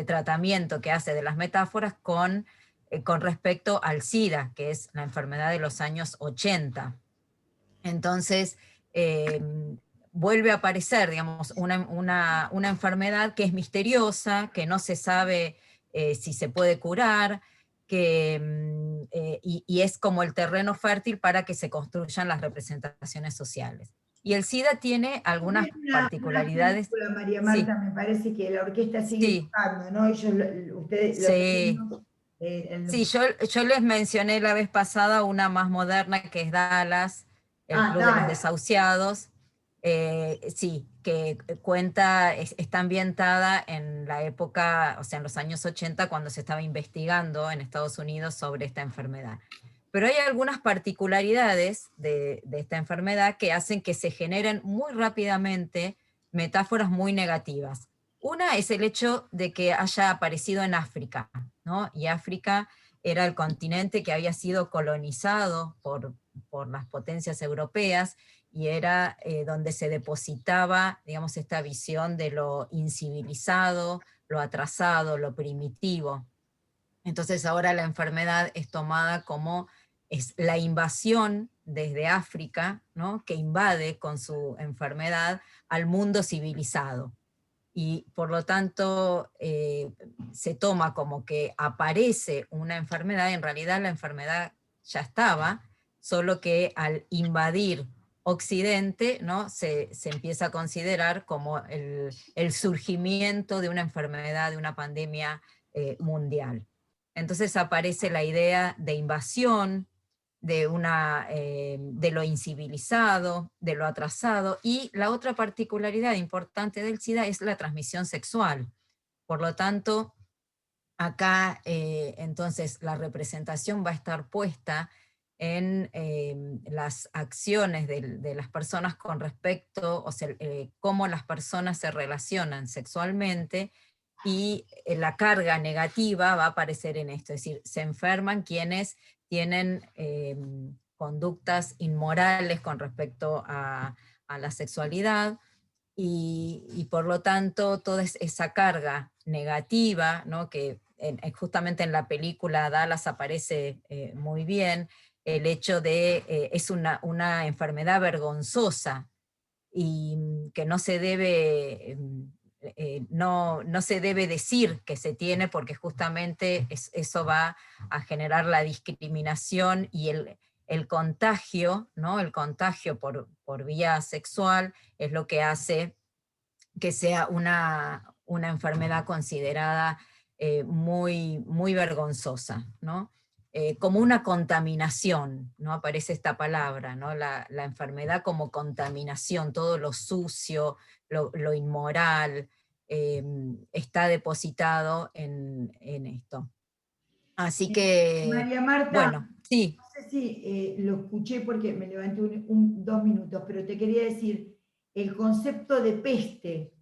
tratamiento que hace de las metáforas con respecto al SIDA, que es la enfermedad de los años 80. Entonces, vuelve a aparecer, digamos, una enfermedad que es misteriosa, que no se sabe si se puede curar, y es como el terreno fértil para que se construyan las representaciones sociales. Y el SIDA tiene algunas particularidades. Una María Marta, sí. Me parece que la orquesta sigue tocando, ¿no? Ustedes, sí. Sí, yo les mencioné la vez pasada una más moderna, que es Dallas, el Club de los Desahuciados, sí, que cuenta, está ambientada en la época, o sea, en los años 80, cuando se estaba investigando en Estados Unidos sobre esta enfermedad. Pero hay algunas particularidades de esta enfermedad que hacen que se generen muy rápidamente metáforas muy negativas. Una es el hecho de que haya aparecido en África, ¿no? Y África era el continente que había sido colonizado por las potencias europeas, y era donde se depositaba, digamos, esta visión de lo incivilizado, lo atrasado, lo primitivo. Entonces ahora la enfermedad es tomada como es la invasión desde África, ¿no? Que invade con su enfermedad al mundo civilizado. Y por lo tanto se toma como que aparece una enfermedad, y en realidad la enfermedad ya estaba, solo que al invadir Occidente, ¿no? se empieza a considerar como el surgimiento de una enfermedad, de una pandemia mundial. Entonces aparece la idea de invasión, de lo incivilizado, de lo atrasado, y la otra particularidad importante del SIDA es la transmisión sexual. Por lo tanto, acá entonces la representación va a estar puesta en las acciones de las personas con respecto, o sea, cómo las personas se relacionan sexualmente, y la carga negativa va a aparecer en esto, es decir, se enferman quienes tienen conductas inmorales con respecto a la sexualidad, y por lo tanto toda esa carga negativa, ¿no? Que justamente en la película Dallas aparece muy bien, el hecho de es una enfermedad vergonzosa, y que no se debe, no se debe decir que se tiene, porque justamente eso va a generar la discriminación y el contagio, ¿no? El contagio por vía sexual es lo que hace que sea una enfermedad considerada muy, muy vergonzosa, ¿no? Como una contaminación, ¿no? Aparece esta palabra, ¿no? La enfermedad como contaminación, todo lo sucio, lo inmoral, está depositado en esto. Así que, María Marta, bueno, sí. no sé si lo escuché porque me levanté 2 minutos, pero te quería decir el concepto de peste.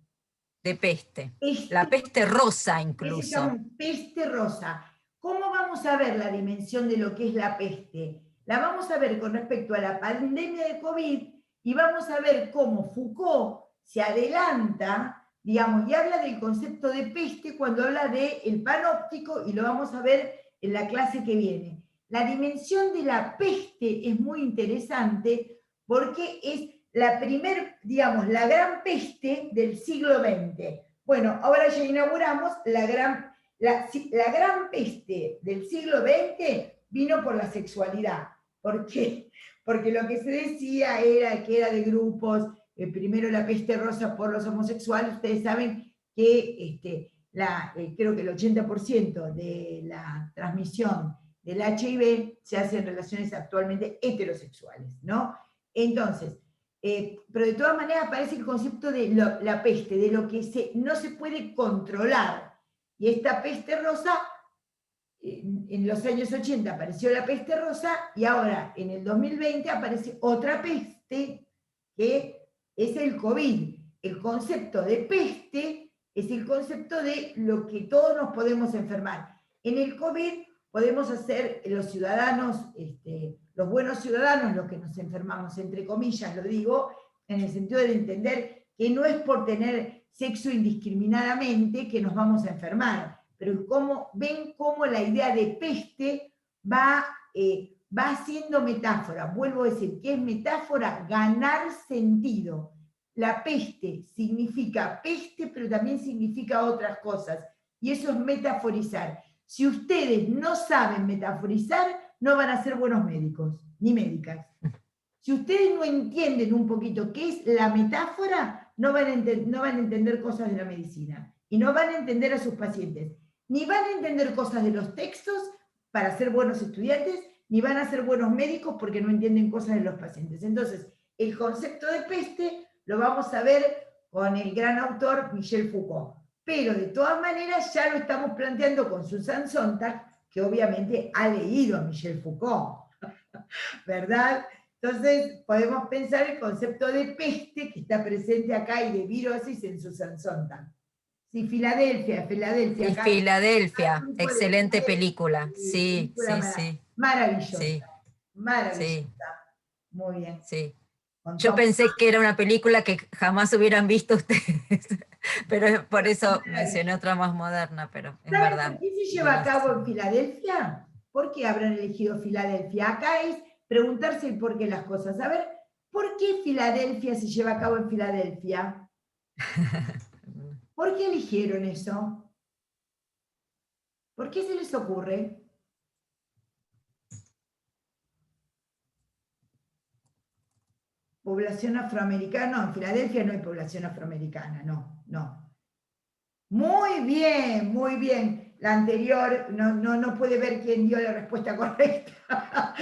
De peste. La peste rosa incluso. Peste rosa. ¿Cómo vamos a ver la dimensión de lo que es la peste? La vamos a ver con respecto a la pandemia de COVID, y vamos a ver cómo Foucault se adelanta, digamos, y habla del concepto de peste cuando habla del panóptico, y lo vamos a ver en la clase que viene. La dimensión de la peste es muy interesante porque es la la gran peste del siglo XX. Bueno, ahora ya inauguramos la gran peste del siglo XX vino por la sexualidad. ¿Por qué? Porque lo que se decía era que era de grupos, primero la peste rosa por los homosexuales. Ustedes saben que creo que el 80% de la transmisión del HIV se hace en relaciones actualmente heterosexuales, ¿no? Entonces, pero de todas maneras aparece el concepto de la peste, de lo que no se puede controlar. Y esta peste rosa, en los años 80 apareció la peste rosa, y ahora en el 2020 aparece otra peste, que es el COVID. El concepto de peste es el concepto de lo que todos nos podemos enfermar. En el COVID podemos hacer los ciudadanos, los buenos ciudadanos, los que nos enfermamos, entre comillas lo digo, en el sentido de entender que no es por tener sexo indiscriminadamente que nos vamos a enfermar, pero ven cómo la idea de peste va haciendo metáfora. Vuelvo a decir, ¿qué es metáfora? Ganar sentido. La peste significa peste, pero también significa otras cosas, y eso es metaforizar. Si ustedes no saben metaforizar, no van a ser buenos médicos, ni médicas. Si ustedes no entienden un poquito qué es la metáfora, no van a entender cosas de la medicina, y no van a entender a sus pacientes, ni van a entender cosas de los textos para ser buenos estudiantes, ni van a ser buenos médicos porque no entienden cosas de los pacientes. Entonces, el concepto de peste lo vamos a ver con el gran autor Michel Foucault. Pero de todas maneras ya lo estamos planteando con Susan Sontag, que obviamente ha leído a Michel Foucault, ¿verdad? Entonces podemos pensar el concepto de peste que está presente acá, y de virosis en Susan Sontag. Sí, Filadelfia. Sí, Filadelfia, excelente película. Sí, sí, sí. Maravillosa, sí. maravillosa. Sí. Muy bien. Sí. Yo pensé que era una película que jamás hubieran visto ustedes, pero por eso mencioné otra más moderna, pero es verdad. ¿Por qué se lleva a cabo en Filadelfia? ¿Por qué habrán elegido Filadelfia? Acá es preguntarse el por qué las cosas. A ver, ¿por qué Filadelfia se lleva a cabo en Filadelfia? ¿Por qué eligieron eso? ¿Por qué se les ocurre? Población afroamericana, no, en Filadelfia no hay población afroamericana, no. Muy bien, muy bien. la anterior, no puede ver quién dio la respuesta correcta.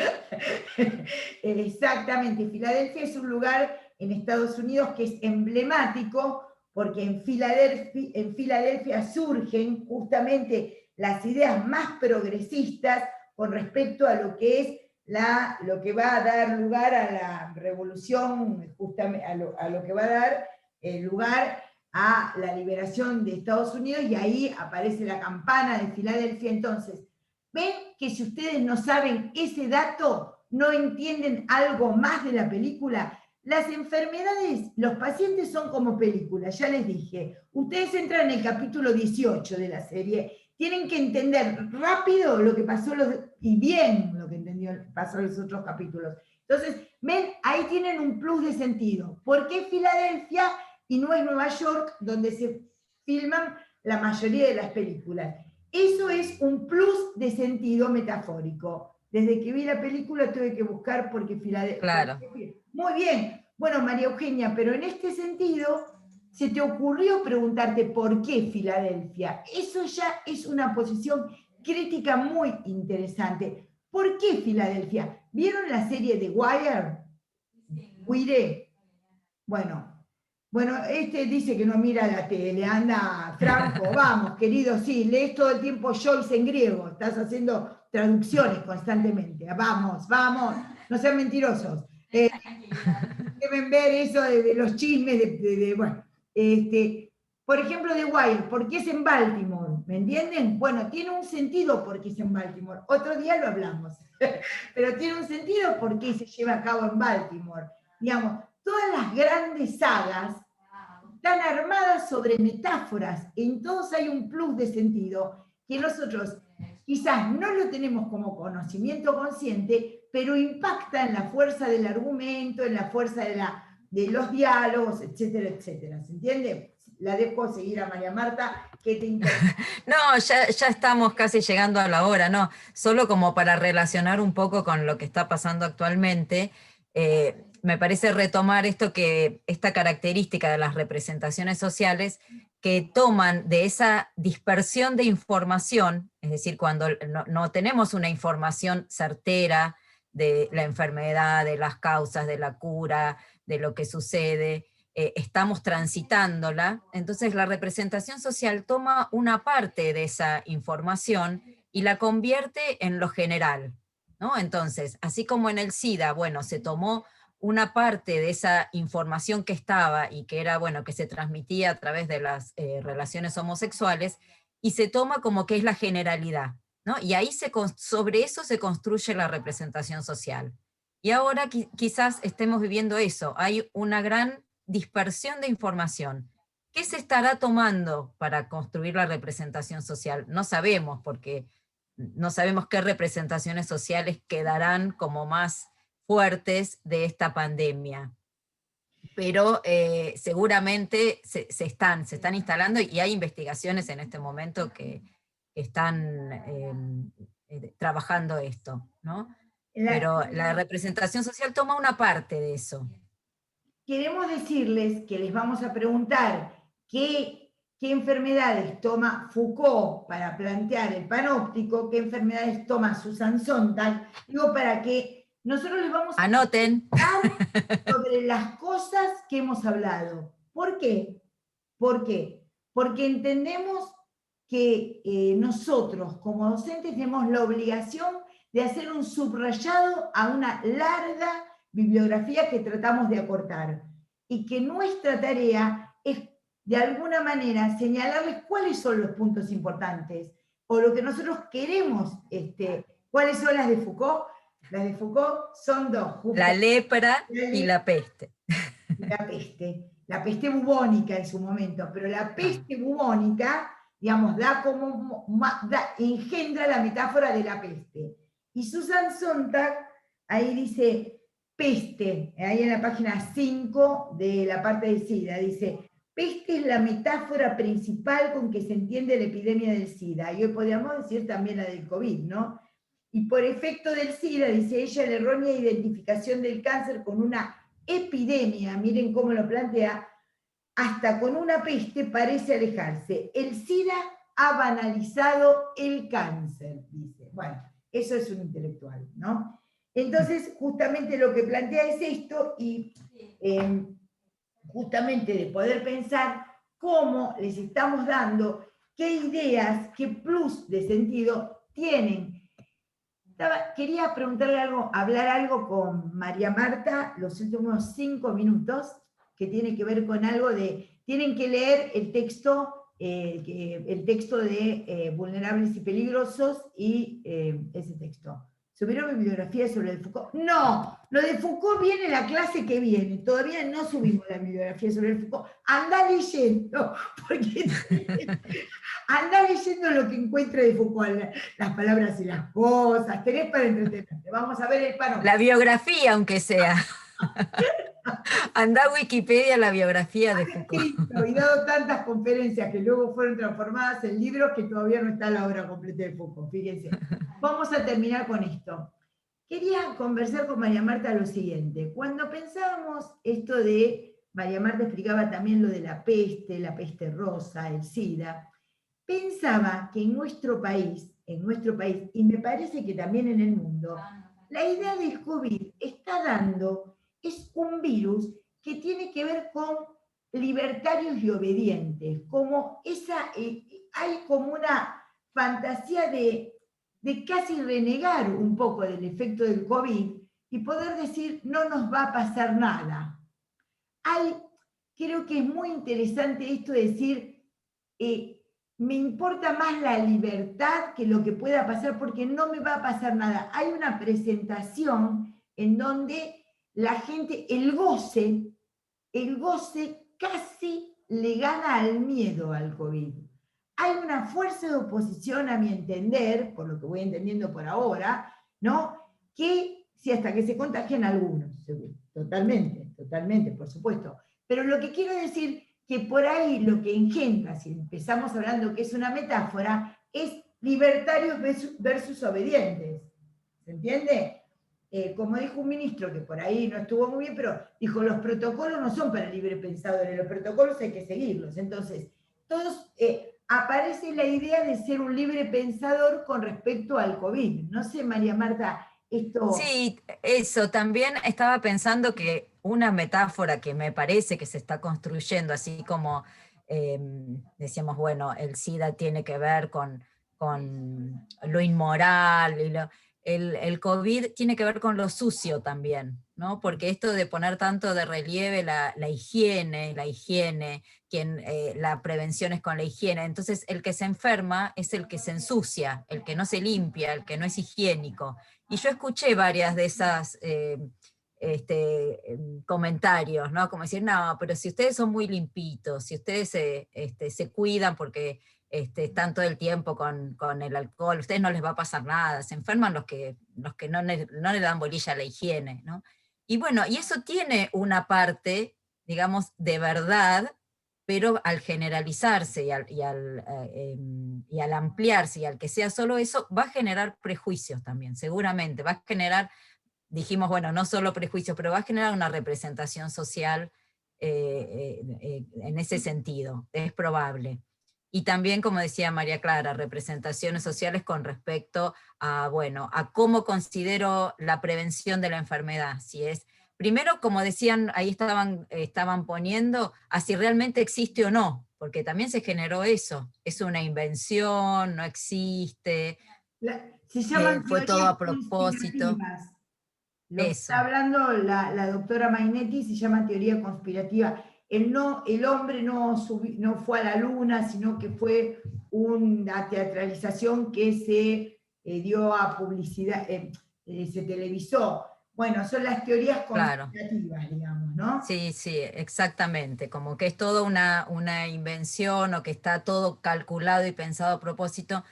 Exactamente, Filadelfia es un lugar en Estados Unidos que es emblemático, porque en Filadelfia surgen justamente las ideas más progresistas con respecto a lo que es lo que va a dar lugar a la revolución, justamente a lo que va a dar lugar a la liberación de Estados Unidos, y ahí aparece la campana de Filadelfia. Entonces, ven que si ustedes no saben ese dato, no entienden algo más de la película. Las enfermedades, los pacientes son como películas, ya les dije. Ustedes entran en el capítulo 18 de la serie, tienen que entender rápido lo que pasó y bien lo que pasó en los otros capítulos. Entonces, ven, ahí tienen un plus de sentido. ¿Por qué Filadelfia y no es Nueva York, donde se filman la mayoría de las películas? Eso es un plus de sentido metafórico. Desde que vi la película tuve que buscar porque Filadelfia... Claro. Muy bien. Bueno, María Eugenia, pero en este sentido, ¿se te ocurrió preguntarte por qué Filadelfia? Eso ya es una posición crítica muy interesante. ¿Por qué Filadelfia? ¿Vieron la serie The Wire? ¿Wire? Bueno, este dice que no mira la tele, anda Franco, vamos, querido, sí, lees todo el tiempo Joyce en griego, estás haciendo traducciones constantemente, vamos, no sean mentirosos. Deben ver eso de los chismes, bueno, por ejemplo, The Wire, ¿por qué es en Baltimore? ¿Me entienden? Bueno, tiene un sentido por qué es en Baltimore, otro día lo hablamos, pero tiene un sentido por qué se lleva a cabo en Baltimore. Digamos, todas las grandes sagas están armadas sobre metáforas, en todos hay un plus de sentido que nosotros quizás no lo tenemos como conocimiento consciente, pero impacta en la fuerza del argumento, en la fuerza de los diálogos, etcétera, etcétera. ¿Se entiende? La dejo seguir a María Marta, ¿qué te interesa? No, ya estamos casi llegando a la hora, no, solo como para relacionar un poco con lo que está pasando actualmente, me parece retomar esta característica de las representaciones sociales que toman de esa dispersión de información, es decir, cuando no tenemos una información certera de la enfermedad, de las causas, de la cura, de lo que sucede, estamos transitándola, entonces la representación social toma una parte de esa información y la convierte en lo general, ¿no? Entonces, así como en el SIDA, bueno, se tomó una parte de esa información que estaba y que era, bueno, que se transmitía a través de las relaciones homosexuales, y se toma como que es la generalidad, ¿no? Y ahí sobre eso se construye la representación social. Y ahora quizás estemos viviendo eso, hay una gran dispersión de información. ¿Qué se estará tomando para construir la representación social? No sabemos, porque no sabemos qué representaciones sociales quedarán como más fuertes de esta pandemia. Pero seguramente se están instalando, y hay investigaciones en este momento que están trabajando esto, ¿no? Pero la representación social toma una parte de eso. Queremos decirles que les vamos a preguntar qué enfermedades toma Foucault para plantear el panóptico, qué enfermedades toma Susan Sontag, digo, para que nosotros les vamos a anoten sobre las cosas que hemos hablado. ¿Por qué? ¿Por qué? Porque entendemos que nosotros como docentes tenemos la obligación de hacer un subrayado a una larga bibliografía que tratamos de acortar, y que nuestra tarea es de alguna manera señalarles cuáles son los puntos importantes, o lo que nosotros queremos, cuáles son las de Foucault. Las de Foucault son dos. La lepra y la peste. La peste bubónica en su momento, pero la peste bubónica, digamos, engendra la metáfora de la peste. Y Susan Sontag ahí dice peste, ahí en la página 5 de la parte de SIDA, dice: peste es la metáfora principal con que se entiende la epidemia del SIDA, y hoy podríamos decir también la del COVID, ¿no? Y por efecto del SIDA, dice ella, la errónea identificación del cáncer con una epidemia, miren cómo lo plantea, hasta con una peste parece alejarse. El SIDA ha banalizado el cáncer, dice. Bueno, eso es un intelectual, ¿no? Entonces, justamente lo que plantea es esto, y justamente de poder pensar cómo les estamos dando, qué ideas, qué plus de sentido tienen. Quería preguntarle algo, hablar algo con María Marta los últimos 5 minutos, que tiene que ver con algo de, tienen que leer el texto de Vulnerables y Peligrosos, y ese texto. ¿Subieron bibliografía sobre el Foucault? No, lo de Foucault viene la clase que viene, todavía no subimos la bibliografía sobre el Foucault. Andá leyendo, porque andá leyendo lo que encuentre de Foucault, las palabras y las cosas, tenés para entretenerte. Vamos a ver el panorama. La biografía, aunque sea. Anda a Wikipedia la biografía de Foucault. Y dado tantas conferencias que luego fueron transformadas en libros, que todavía no está la obra completa de Foucault, fíjense. Vamos a terminar con esto. Quería conversar con María Marta lo siguiente. Cuando pensábamos esto de, María Marta explicaba también lo de la peste rosa, el SIDA, pensaba que en nuestro país, y me parece que también en el mundo, la idea del COVID está dando, es un virus que tiene que ver con libertarios y obedientes, como hay como una fantasía de casi renegar un poco del efecto del COVID y poder decir no nos va a pasar nada. Creo que es muy interesante esto de decir me importa más la libertad que lo que pueda pasar, porque no me va a pasar nada. Hay una presentación en donde la gente, el goce casi le gana al miedo al COVID. Hay una fuerza de oposición, a mi entender, por lo que voy entendiendo por ahora, ¿no? Que, sí, hasta que se contagian algunos, seguro, totalmente, por supuesto. Pero lo que quiero decir, que por ahí lo que engendra, si empezamos hablando que es una metáfora, es libertarios versus obedientes. ¿Se entiende? Como dijo un ministro, que por ahí no estuvo muy bien, pero dijo, los protocolos no son para libre pensadores, los protocolos hay que seguirlos. Entonces, todos, aparece la idea de ser un libre pensador con respecto al COVID. No sé, María Marta, esto... Sí, eso, también estaba pensando que una metáfora que me parece que se está construyendo, así como decíamos, bueno, el SIDA tiene que ver con lo inmoral, y el COVID tiene que ver con lo sucio también, ¿no? Porque esto de poner tanto de relieve la higiene, la prevención es con la higiene, entonces el que se enferma es el que se ensucia, el que no se limpia, el que no es higiénico. Y yo escuché varias de esas comentarios, ¿no? Como decir, no, pero si ustedes son muy limpitos, si ustedes se cuidan porque están todo el tiempo con el alcohol, a ustedes no les va a pasar nada, se enferman los que no le dan bolilla a la higiene, ¿no? Y bueno, y eso tiene una parte, digamos, de verdad, pero al generalizarse y al ampliarse y al que sea solo eso, va a generar prejuicios también, seguramente, va a generar, dijimos, bueno, no solo prejuicios, pero va a generar una representación social en ese sentido, es probable. Y también, como decía María Clara, representaciones sociales con respecto a, bueno, a cómo considero la prevención de la enfermedad, si es... Primero, como decían, ahí estaban poniendo, a si realmente existe o no, porque también se generó eso, es una invención, no existe, se llaman fue todo a propósito. Lo que está hablando la doctora Mainetti se llama teoría conspirativa. El hombre no fue a la luna, sino que fue una teatralización que se dio a publicidad, se televisó. Bueno, son las teorías conspirativas, claro, digamos, ¿no? Sí, exactamente, como que es toda una invención o que está todo calculado y pensado a propósito,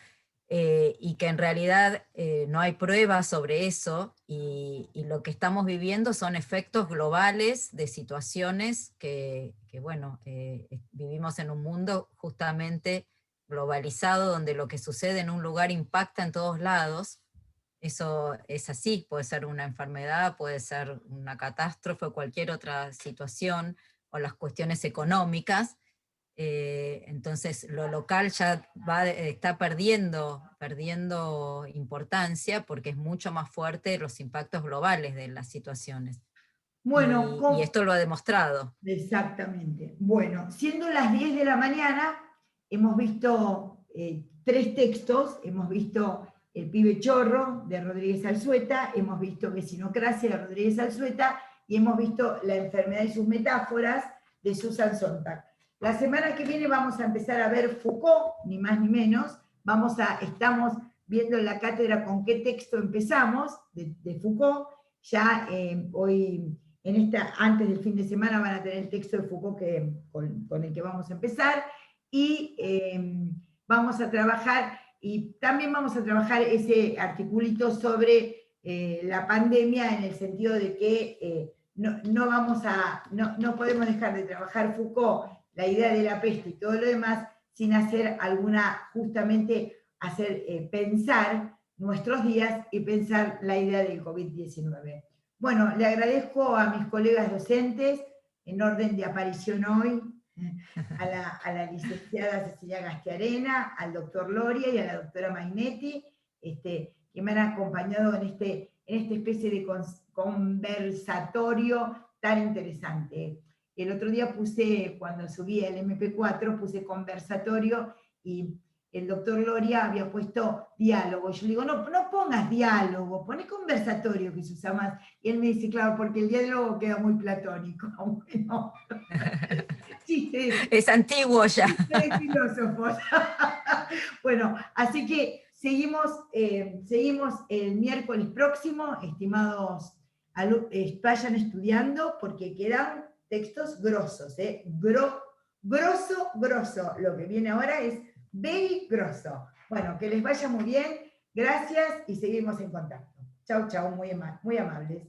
y que en realidad no hay pruebas sobre eso, y lo que estamos viviendo son efectos globales de situaciones que bueno, vivimos en un mundo justamente globalizado, donde lo que sucede en un lugar impacta en todos lados. Eso es así, puede ser una enfermedad, puede ser una catástrofe o cualquier otra situación, o las cuestiones económicas, entonces lo local ya está perdiendo importancia porque es mucho más fuerte los impactos globales de las situaciones. Bueno, Y esto lo ha demostrado. Exactamente. Bueno, siendo las 10 de la mañana, hemos visto 3 textos, hemos visto El pibe chorro, de Rodríguez Alzueta, hemos visto Vecinocracia, de Rodríguez Alzueta, y hemos visto La enfermedad y sus metáforas, de Susan Sontag. La semana que viene vamos a empezar a ver Foucault, ni más ni menos. Estamos viendo en la cátedra con qué texto empezamos, de Foucault. Ya hoy, antes del fin de semana, van a tener el texto de Foucault con el que vamos a empezar. Y vamos a trabajar, y también vamos a trabajar ese articulito sobre la pandemia, en el sentido de que no podemos dejar de trabajar Foucault, la idea de la peste y todo lo demás, sin hacer pensar nuestros días y pensar la idea del COVID-19. Bueno, le agradezco a mis colegas docentes, en orden de aparición hoy, a la licenciada Cecilia Gastiarena, al doctor Loria y a la doctora Mainetti, que me han acompañado en esta especie de conversatorio tan interesante. El otro día cuando subí el MP4, puse conversatorio, y el doctor Loria había puesto diálogo. Yo le digo, no pongas diálogo, poné conversatorio, que se usa más. Y él me dice, claro, porque el diálogo queda muy platónico. Bueno, sí, es antiguo ya. Soy filósofos. Bueno, así que seguimos el miércoles próximo, estimados vayan estudiando, porque quedan textos grosos, grosso. Lo que viene ahora es very grosso. Bueno, que les vaya muy bien, gracias y seguimos en contacto. Chau, muy amables.